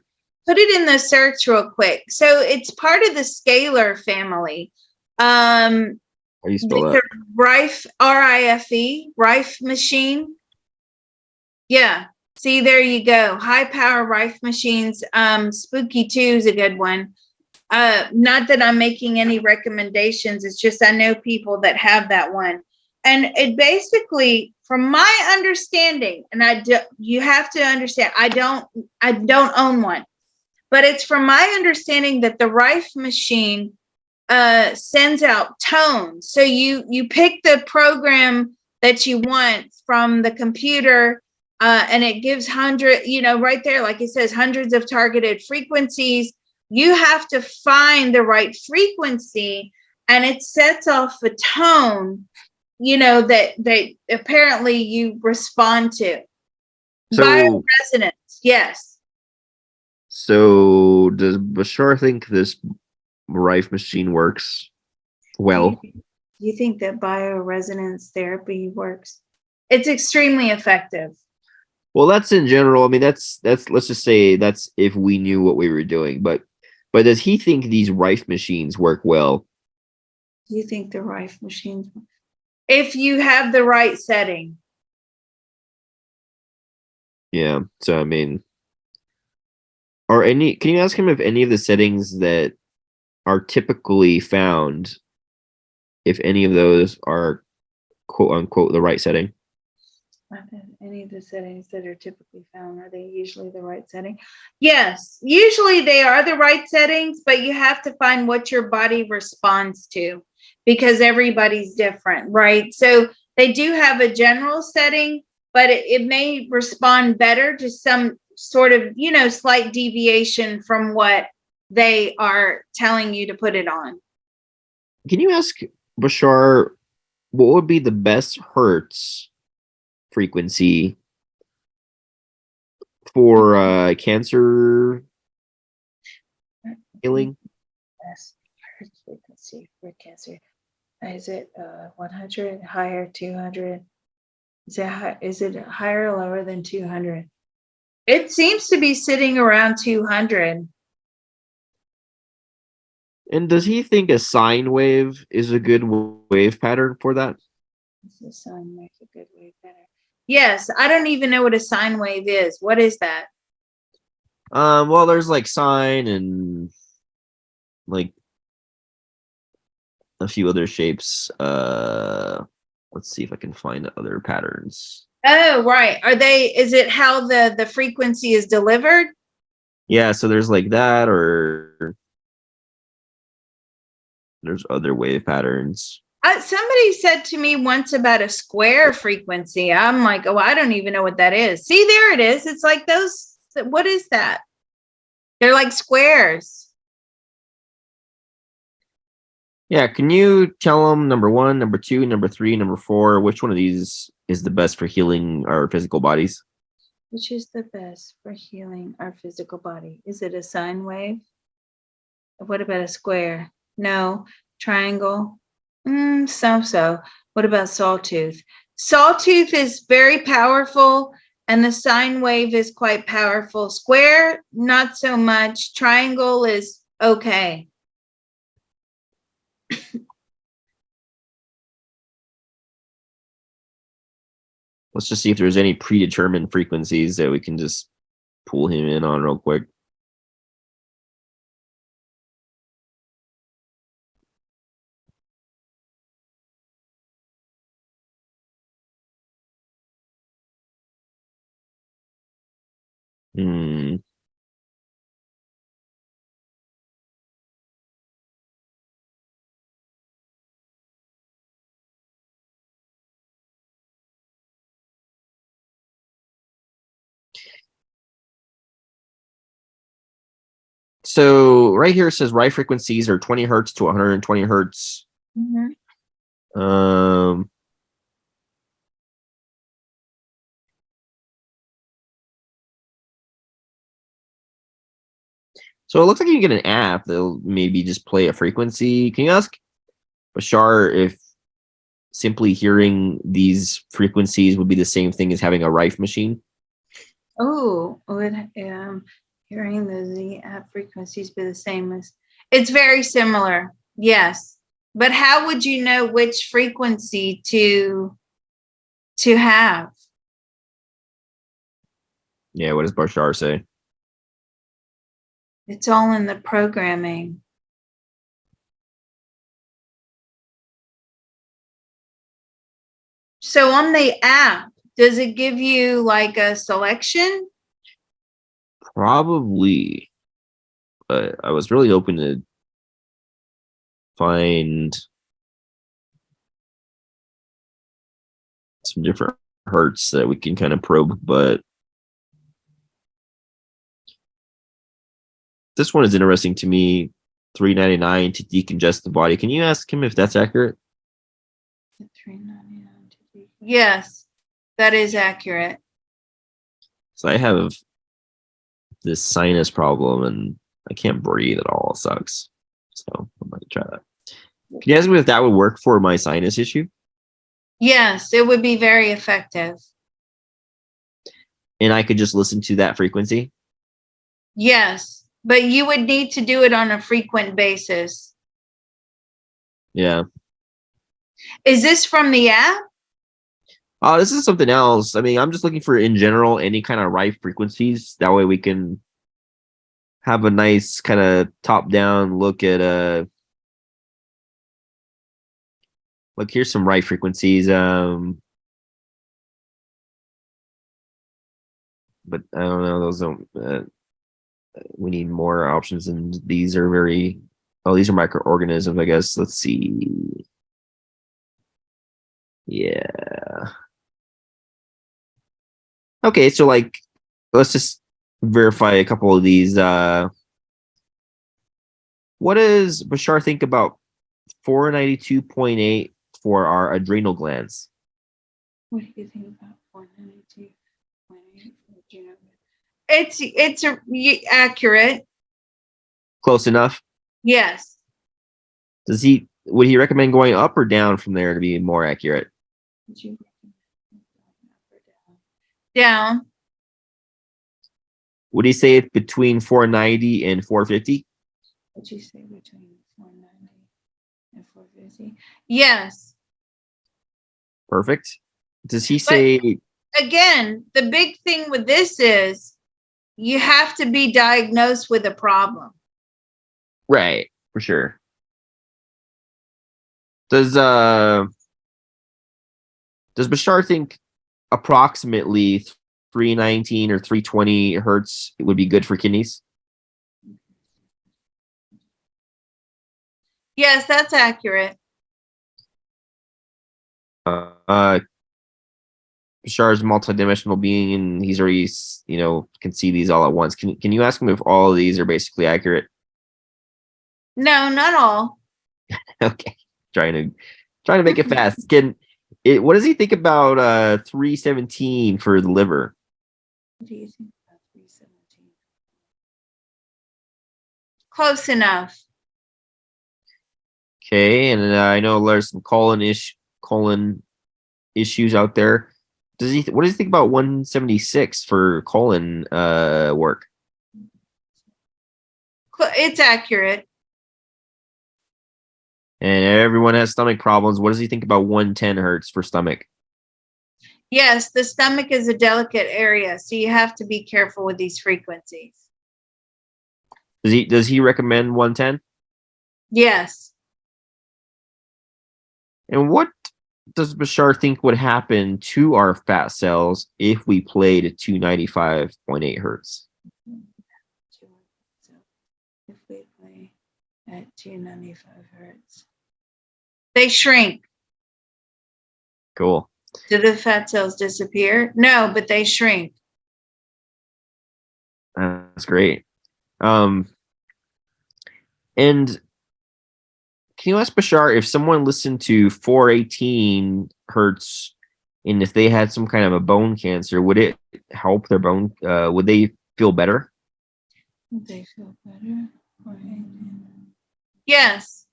put it in the search real quick. So it's part of the scalar family. How do you spell that? Rife, R-I-F-E, Rife machine. Yeah. See, there you go. High power Rife machines. Spooky 2 is a good one. Not that I'm making any recommendations. It's just I know people that have that one. And it basically, from my understanding, and you have to understand, I don't own one, but it's from my understanding that the Rife machine sends out tones. So you pick the program that you want from the computer, and it gives right there, like it says, hundreds of targeted frequencies. You have to find the right frequency, and it sets off a tone, that apparently you respond to. So, Bioresonance, yes. so does Bashar think this Rife machine works well? Do you think that bioresonance therapy works? It's extremely effective. Well, that's in general. I mean, that's let's just say that's if we knew what we were doing. But does he think these Rife machines work well? Do you think the Rife machines, if you have the right setting? Yeah. So I mean, can you ask him if any of the settings that are typically found, if any of those are quote unquote the right setting? Any of the settings that are typically found, are they usually the right setting? Yes, usually they are the right settings, but you have to find what your body responds to, because everybody's different, right? So they do have a general setting, but it may respond better to some sort of, slight deviation from what they are telling you to put it on. Can you ask Bashar what would be the best hertz frequency for cancer healing? Best hertz frequency for cancer. Is it 100, higher, 200? Is it higher or lower than 200? It seems to be sitting around 200. And does he think a sine wave is a good wave pattern for that? Is a sine wave a good wave pattern? Yes, I don't even know what a sine wave is. What is that? Well, there's like sine and like a few other shapes. Let's see if I can find other patterns. Oh, right. Is it how the frequency is delivered? Yeah, so there's like that, or there's other wave patterns. Somebody said to me once about a square frequency. I'm like, oh, I don't even know what that is. See, there it is. It's like those. What is that? They're like squares. Yeah, can you tell them number 1, number 2, number 3, number 4, which one of these is the best for healing our physical bodies? Which is the best for healing our physical body? Is it a sine wave? What about a square? No. Triangle? So. What about sawtooth? Sawtooth is very powerful, and the sine wave is quite powerful. Square, not so much. Triangle is okay. Let's just see if there's any predetermined frequencies that we can just pull him in on real quick. Hmm. So right here it says Rife frequencies are 20 hertz to 120 hertz. Mm-hmm. So it looks like you can get an app that'll maybe just play a frequency. Can you ask Bashar if simply hearing these frequencies would be the same thing as having a Rife machine? Oh, Hearing the Z app frequencies be the same as it's very similar. Yes. But how would you know which frequency to have? Yeah, what does Bashar say? It's all in the programming. So on the app, does it give you like a selection? Probably, but I was really hoping to find some different hertz that we can kind of probe, but this one is interesting to me. 399 to decongest the body. Can you ask him if that's accurate? Yes, that is accurate. So I have this sinus problem and I can't breathe at all. It sucks. So I'm going to try that. Can you ask me if that would work for my sinus issue? Yes, it would be very effective. And I could just listen to that frequency? Yes, but you would need to do it on a frequent basis. Yeah. Is this from the app? Oh, this is something else. I mean, I'm just looking for, in general, any kind of rife frequencies. That way we can have a nice kind of top-down look at look, here's some rife frequencies. But I don't know, those don't we need more options, and these are very these are microorganisms, I guess. Let's see. Yeah. Okay, so like let's just verify a couple of these. What does Bashar think about 492.8 for our adrenal glands? What do you think about 492.8? It's accurate. Close enough? Yes. Would he recommend going up or down from there to be more accurate? Down. Would he say it's between 490 and 450? Would you say between 490 and 450? Yes. Perfect. Does he say again, the big thing with this is you have to be diagnosed with a problem. right, for sure. Does Bashar think approximately 319 or 320 hertz would be good for kidneys? Yes, that's accurate. Bashar's a multidimensional being, and he's already, can see these all at once. Can you ask him if all of these are basically accurate? No, not all. Okay, trying to make it fast. What does he think about 317 for the liver? What do you think about 317? Close enough. Okay, and I know there's some colon issues out there. What does he think about 176 for colon work? It's accurate. And everyone has stomach problems. What does he think about 110 hertz for stomach? Yes, the stomach is a delicate area, so you have to be careful with these frequencies. Does he recommend 110? Yes. And what does Bashar think would happen to our fat cells if we played at 295.8 hertz? If we play at 295 hertz, they shrink. Cool. Do the fat cells disappear? No, but they shrink. That's great. And can you ask Bashar if someone listened to 418 hertz and if they had some kind of a bone cancer, would it help their bone? Would they feel better? Would they feel better? Yes.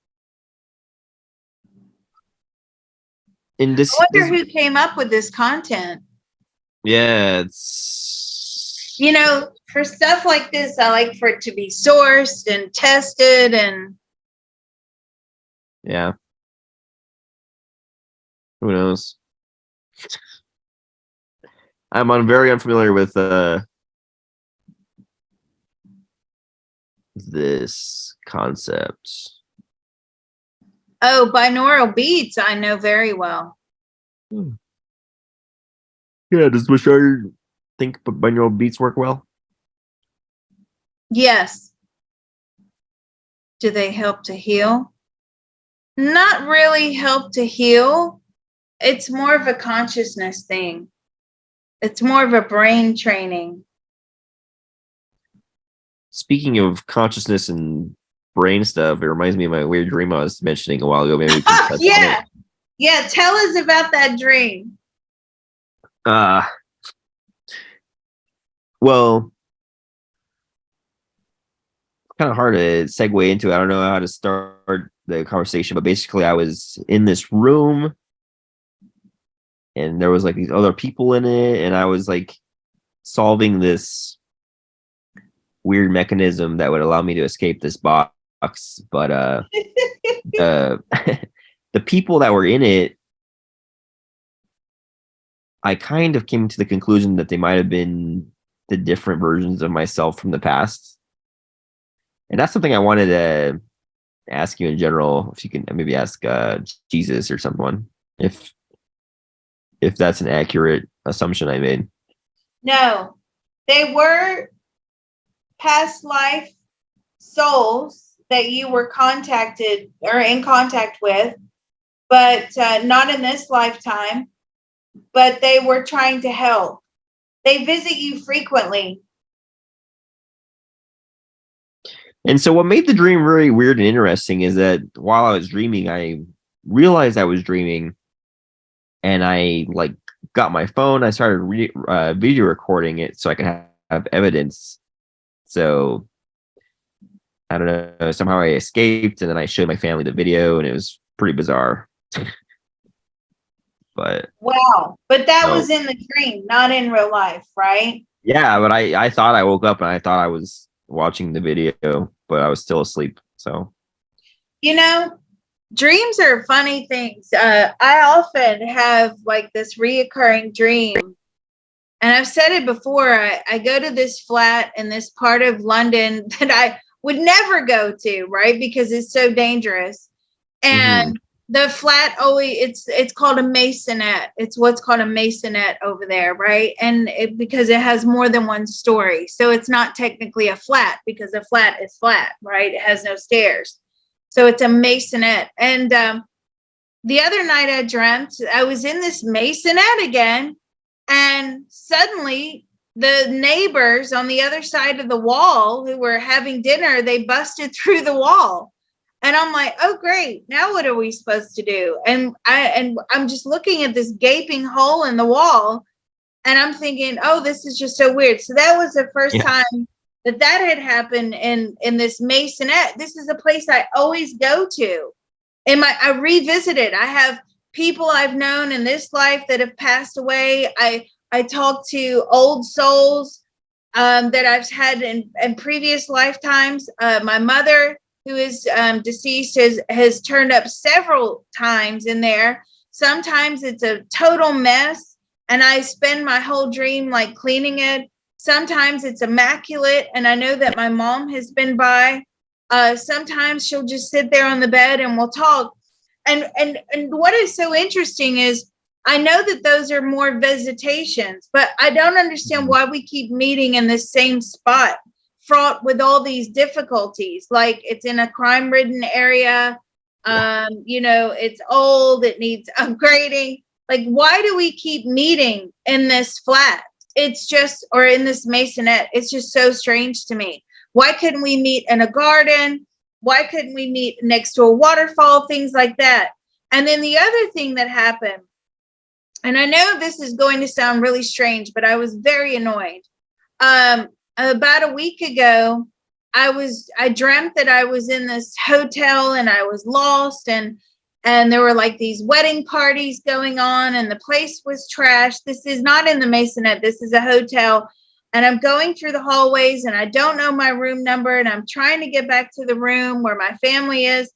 And I wonder who came up with this content. Yeah, it's for stuff like this, I like for it to be sourced and tested and Yeah. Who knows? Very unfamiliar with this concept. oh, binaural beats I know very well. Yeah, does Bashar think binaural beats work well? Yes. Do they help to heal? Not really help to heal. It's more of a consciousness thing. It's more of a brain training. Speaking of consciousness and brain stuff, it reminds me of my weird dream I was mentioning a while ago. Maybe we can touch on Yeah. it. Yeah. Tell us about that dream. Well, kind of hard to segue into. I don't know how to start the conversation, but basically, I was in this room, and there was like these other people in it, and I was like solving this weird mechanism that would allow me to escape this box. But the the people that were in it, I kind of came to the conclusion that they might have been the different versions of myself from the past. And that's something I wanted to ask you in general. If you can maybe ask Jesus or someone if that's an accurate assumption I made. No, they were past life souls that you were contacted or in contact with, but not in this lifetime. But they were trying to help. They visit you frequently. And so what made the dream really weird and interesting is that while I was dreaming, I realized I was dreaming, and I like got my phone. I started video recording it so I could have evidence. So I don't know. Somehow I escaped, and then I showed my family the video, and it was pretty bizarre. But Wow. But that oh, was in the dream, not in real life, right? yeah, but I thought I woke up and I thought I was watching the video, but I was still asleep. So You know, dreams are funny things. I often have like this reoccurring dream. And I've said it before. I go to this flat in this part of London that I would never go to, right? Because it's so dangerous. And the flat always it's called a masonette. It's what's called a masonette over there, right? And because it has more than one story. So it's not technically a flat because a flat is flat, right? It has no stairs. So it's a masonette. And the other night I dreamt I was in this masonette again. And suddenly the neighbors on the other side of the wall who were having dinner, they busted through the wall. And I'm like, oh great, now what are we supposed to do? And I'm just looking at this gaping hole in the wall, and I'm thinking, oh, this is just so weird. So that was the first time that had happened in this masonette. This is a place I always go to. I revisited. I have people I've known in this life that have passed away. I talk to old souls that I've had in previous lifetimes. My mother, who is deceased, has turned up several times in there. Sometimes it's a total mess, and I spend my whole dream like cleaning it. Sometimes it's immaculate, and I know that my mom has been by. Sometimes she'll just sit there on the bed and we'll talk. And what is so interesting is I know that those are more visitations, but I don't understand why we keep meeting in this same spot, fraught with all these difficulties. Like it's in a crime-ridden area. It's old, it needs upgrading. Like, why do we keep meeting in this flat? It's just, or in this masonette, it's just so strange to me. Why couldn't we meet in a garden? Why couldn't we meet next to a waterfall? Things like that. And then the other thing that happened, and I know this is going to sound really strange, but I was very annoyed. About a week ago, I dreamt that I was in this hotel and I was lost, and there were like these wedding parties going on, and the place was trash. This is not in the masonette. This is a hotel. and I'm going through the hallways and I don't know my room number and I'm trying to get back to the room where my family is.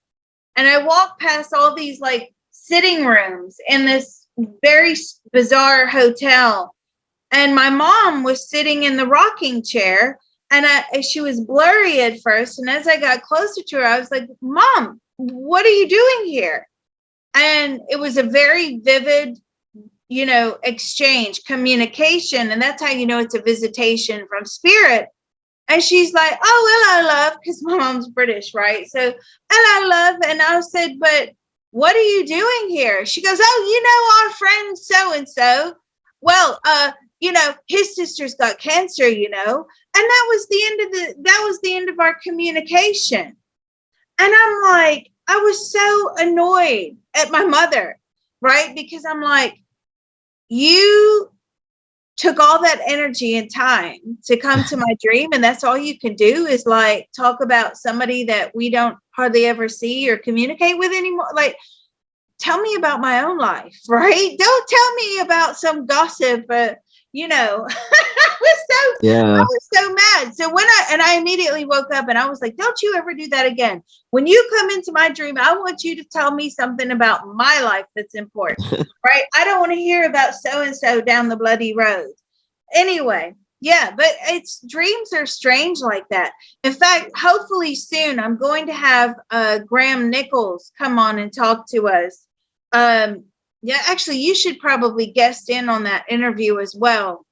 And I walk past all these like sitting rooms in this very bizarre hotel. And my mom was sitting in the rocking chair and she was blurry at first. And as I got closer to her, I was like, Mom, what are you doing here? And it was a very vivid, exchange, communication. And that's how you know it's a visitation from spirit. And she's like, oh, hello, love, because my mom's British, right? So, hello, love. And I said, but what are you doing here? She goes, oh, our friend so-and-so. Well, his sister's got cancer, and that was the end of our communication. And I'm like, I was so annoyed at my mother, right? Because I'm like, you took all that energy and time to come to my dream, and that's all you can do is like talk about somebody that we don't hardly ever see or communicate with anymore. Like, tell me about my own life, right? Don't tell me about some gossip. I was so mad. So I immediately woke up and I was like, don't you ever do that again. When you come into my dream, I want you to tell me something about my life that's important, right? I don't want to hear about so-and-so down the bloody road. Anyway, yeah, but dreams are strange like that. In fact, hopefully soon I'm going to have Graham Nichols come on and talk to us. Yeah, actually, you should probably guest in on that interview as well.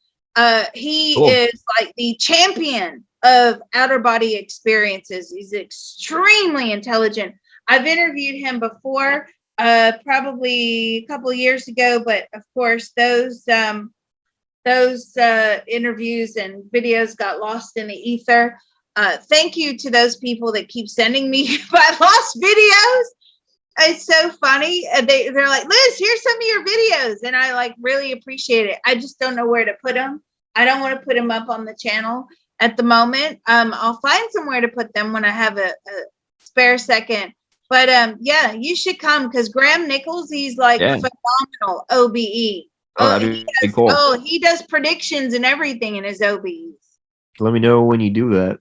He is like the champion of outer body experiences. He's extremely intelligent. I've interviewed him before, probably a couple of years ago, but of course those interviews and videos got lost in the ether. Thank you to those people that keep sending me my lost videos. It's so funny. They're like, Liz, here's some of your videos. And I like really appreciate it. I just don't know where to put them. I don't want to put them up on the channel at the moment. I'll find somewhere to put them when I have a spare second. But yeah, you should come because Graham Nichols, he's like phenomenal OBE. Oh, that'd be cool. Oh, he does predictions and everything in his OBEs. Let me know when you do that.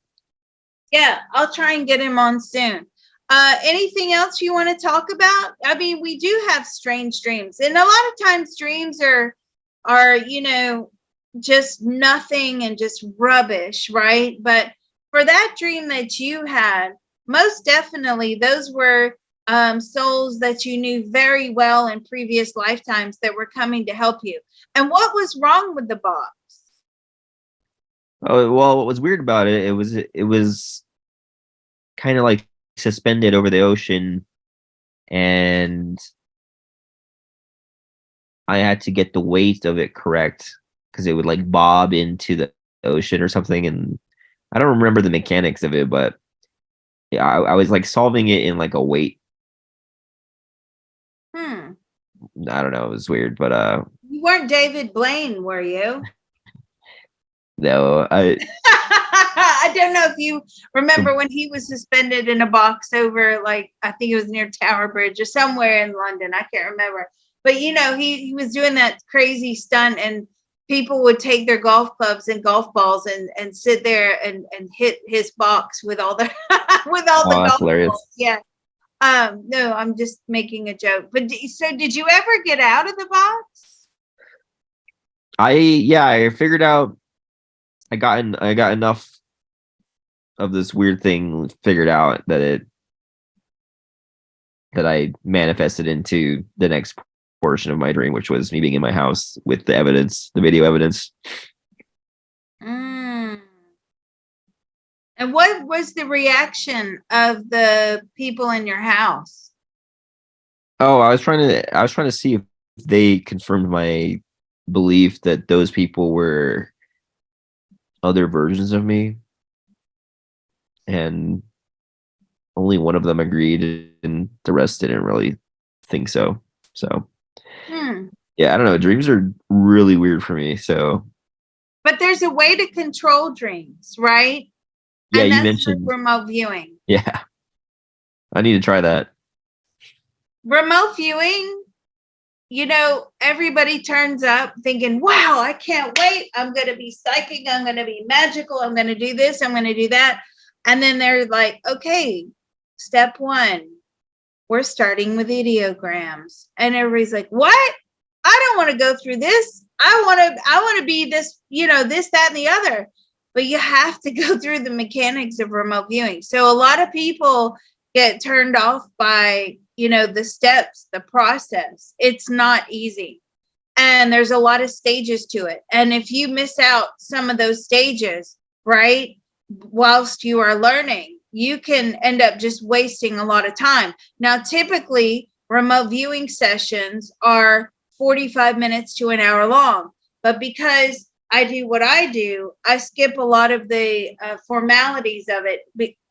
Yeah, I'll try and get him on soon. Anything else you want to talk about? I mean, we do have strange dreams, and a lot of times dreams are just nothing and just rubbish, right? But for that dream that you had, most definitely those were souls that you knew very well in previous lifetimes that were coming to help you. And what was wrong with the box? Oh, well, what was weird about it, it was kind of like suspended over the ocean, and I had to get the weight of it correct because it would like bob into the ocean or something, and I don't remember the mechanics of it, but yeah, I was like solving it in like a weight. I don't know, it was weird, but you weren't David Blaine, were you? No, I don't know if you remember when he was suspended in a box over, like, I think it was near Tower Bridge or somewhere in London. I can't remember. But, he was doing that crazy stunt, and people would take their golf clubs and golf balls and sit there and hit his box with all the with all the golf balls. Yeah. No, I'm just making a joke. But so did you ever get out of the box? I figured out I got enough of this weird thing figured out that I manifested into the next portion of my dream, which was me being in my house with the evidence, the video evidence. And what was the reaction of the people in your house? Oh, I was trying to see if they confirmed my belief that those people were other versions of me, and only one of them agreed and the rest didn't really think so. Yeah, I don't know, dreams are really weird for me. But there's a way to control dreams, right? Yeah, and you mentioned remote viewing. Yeah, I need to try that. Remote viewing everybody turns up thinking, wow, I can't wait. I'm going to be psychic. I'm going to be magical. I'm going to do this. I'm going to do that. And then they're like, okay, step one, we're starting with ideograms. And everybody's like, what? I don't want to go through this. I want to be this, this, that, and the other. But you have to go through the mechanics of remote viewing. So a lot of people get turned off by, the steps, the process. It's not easy. And there's a lot of stages to it. And if you miss out some of those stages, right, whilst you are learning, you can end up just wasting a lot of time. Now, typically, remote viewing sessions are 45 minutes to an hour long. But because I do what I do, I skip a lot of the formalities of it.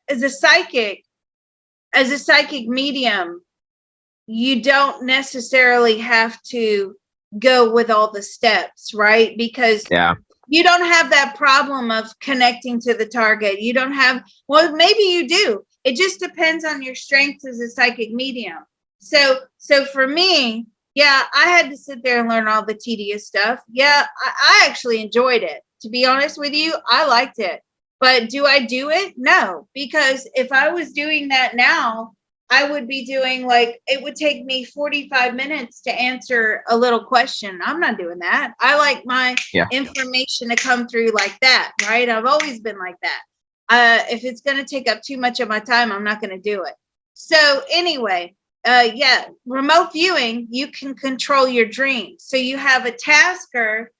As a psychic medium, you don't necessarily have to go with all the steps, right? Because you don't have that problem of connecting to the target. You don't have, well, maybe you do. It just depends on your strengths as a psychic medium. So for me, yeah, I had to sit there and learn all the tedious stuff. Yeah, I actually enjoyed it. To be honest with you, I liked it. But do I do it? No, because if I was doing that now, I would be doing it would take me 45 minutes to answer a little question. I'm not doing that. I like my information to come through like that, right? I've always been like that. If it's going to take up too much of my time, I'm not going to do it. So anyway, remote viewing, you can control your dreams. So you have a tasker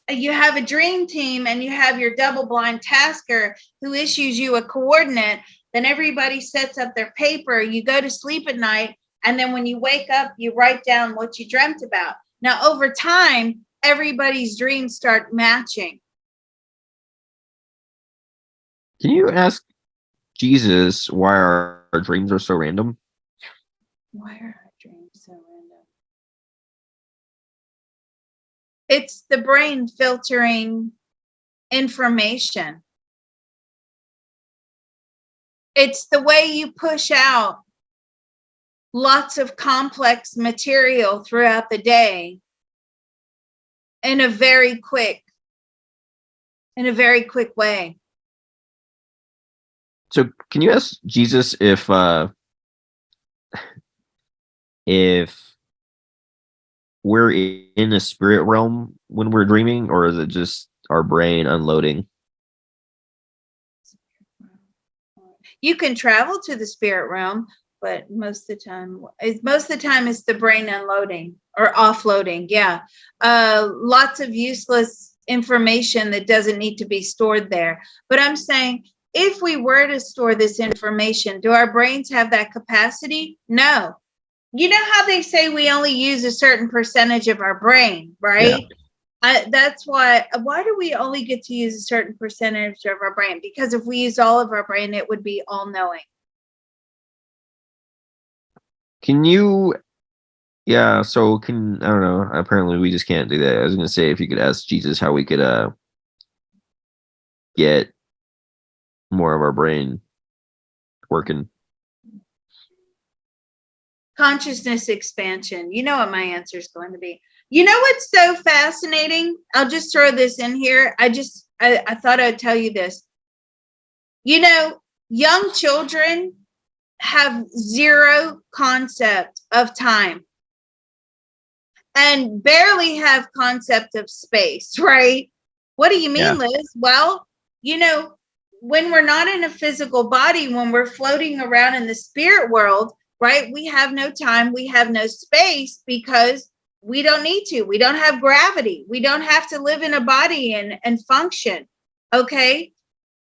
you have a dream team, and you have your double blind tasker who issues you a coordinate. Then everybody sets up their paper. You go to sleep at night. And then when you wake up, you write down what you dreamt about. Now, over time, everybody's dreams start matching. Can you ask Jesus why our dreams are so random? Why are our dreams so random? It's the brain filtering information. It's the way you push out lots of complex material throughout the day in a very quick way. So can you ask Jesus if we're in a spirit realm when we're dreaming, or is it just our brain unloading? You can travel to the spirit realm, but most of the time it's the brain unloading or offloading. Yeah. Lots of useless information that doesn't need to be stored there. But I'm saying, if we were to store this information, do our brains have that capacity? No. You know how they say we only use a certain percentage of our brain, right? Yeah. That's why do we only get to use a certain percentage of our brain? Because if we use all of our brain, it would be all-knowing. Can you, I don't know, apparently we just can't do that. I was going to say, if you could ask Jesus how we could get more of our brain working. Consciousness expansion. You know what my answer is going to be. You know what's so fascinating? I'll just throw this in here. I thought I'd tell you this. Young children have zero concept of time and barely have concept of space, right? What do you mean, Liz? Well, when we're not in a physical body, when we're floating around in the spirit world, right? We have no time, we have no space, because we don't need to. We don't have gravity. We don't have to live in a body and function. Okay.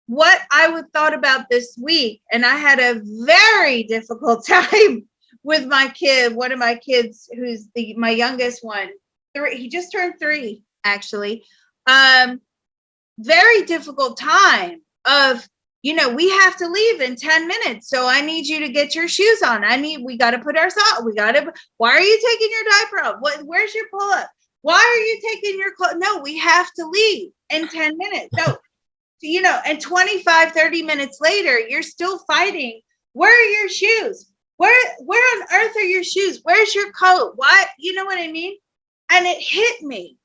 What I thought about this week, and I had a very difficult time with my kid, one of my kids, who's my youngest one. He just turned 3, actually. Very difficult time of, we have to leave in 10 minutes. So I need you to get your shoes on. We got to put our socks. Why are you taking your diaper off? Where's your pull up? Why are you taking your clothes? No, we have to leave in 10 minutes. So, and 25, 30 minutes later, you're still fighting. Where are your shoes? where on earth are your shoes? Where's your coat? Why? You know what I mean? And it hit me.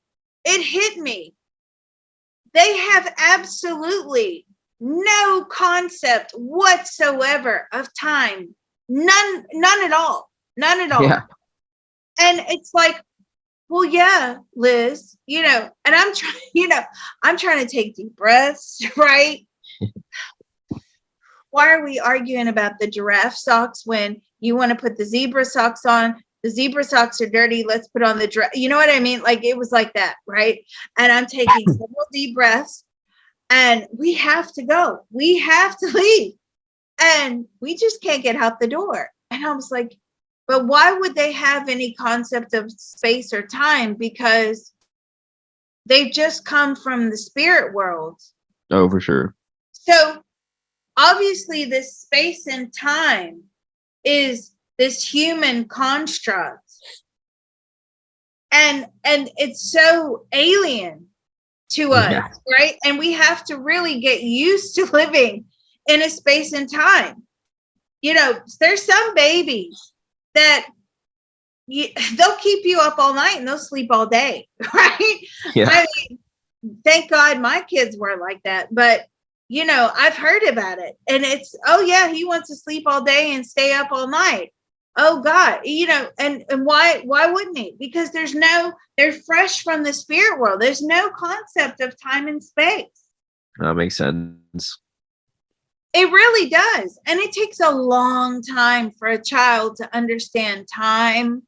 It hit me. They have absolutely no concept whatsoever of time. None at all. None at all. Yeah. And it's like, well, yeah, Liz, and I'm trying, I'm trying to take deep breaths, right? Why are we arguing about the giraffe socks when you want to put the zebra socks on? The zebra socks are dirty. Let's put on the giraffe. You know what I mean? Like it was like that, right? And I'm taking several deep breaths, and we have to go. We have to leave. And we just can't get out the door. And I was like, but why would they have any concept of space or time? Because they've just come from the spirit world. Oh, for sure. So obviously this space and time is this human construct. And it's so alien to us, Yeah. right? And we have to really get used to living in a space and time. There's some babies that they'll keep you up all night and they'll sleep all day, right? Yeah. I mean, thank God my kids were like that, but I've heard about it, and it's, oh yeah, he wants to sleep all day and stay up all night. Oh God, and why wouldn't he? Because they're fresh from the spirit world. There's no concept of time and space. That makes sense. It really does. And it takes a long time for a child to understand time.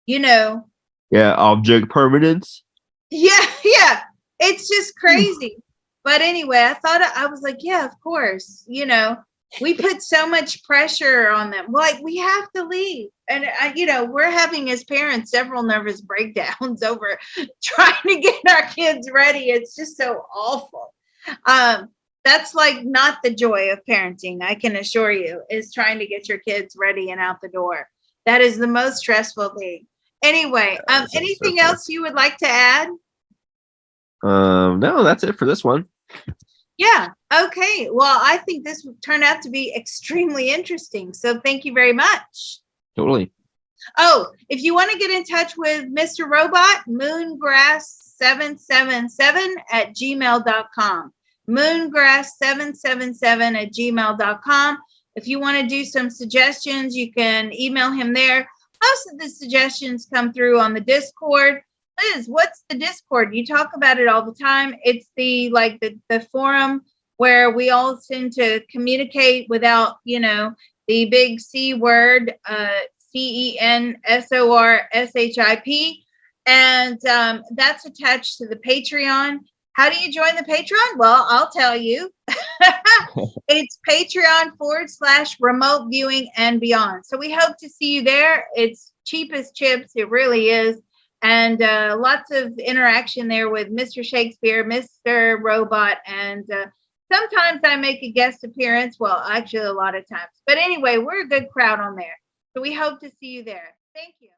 Yeah, object permanence. Yeah. It's just crazy. But anyway, I was like, yeah, of course. We put so much pressure on them. Like, we have to leave. And, we're having as parents several nervous breakdowns over trying to get our kids ready. It's just so awful. That's like not the joy of parenting, I can assure you, is trying to get your kids ready and out the door. That is the most stressful thing. Anyway, anything else you would like to add? No, that's it for this one. Yeah. Okay. Well, I think this turned out to be extremely interesting. So thank you very much. Totally. Oh, if you want to get in touch with Mr. Robot, moongrass777@gmail.com. moongrass777@gmail.com. If you want to do some suggestions, you can email him there. Most of the suggestions come through on the Discord. Liz, what's the Discord? You talk about it all the time. It's the forum where we all tend to communicate without, the big C word, CENSORSHIP. And that's attached to the Patreon. How do you join the Patreon? Well, I'll tell you. It's Patreon.com/remote viewing and beyond. So we hope to see you there. It's cheap as chips. It really is. And lots of interaction there with Mr. Shakespeare, Mr. Robot, and sometimes I make a guest appearance. Well, actually, a lot of times. But anyway, we're a good crowd on there. So we hope to see you there. Thank you.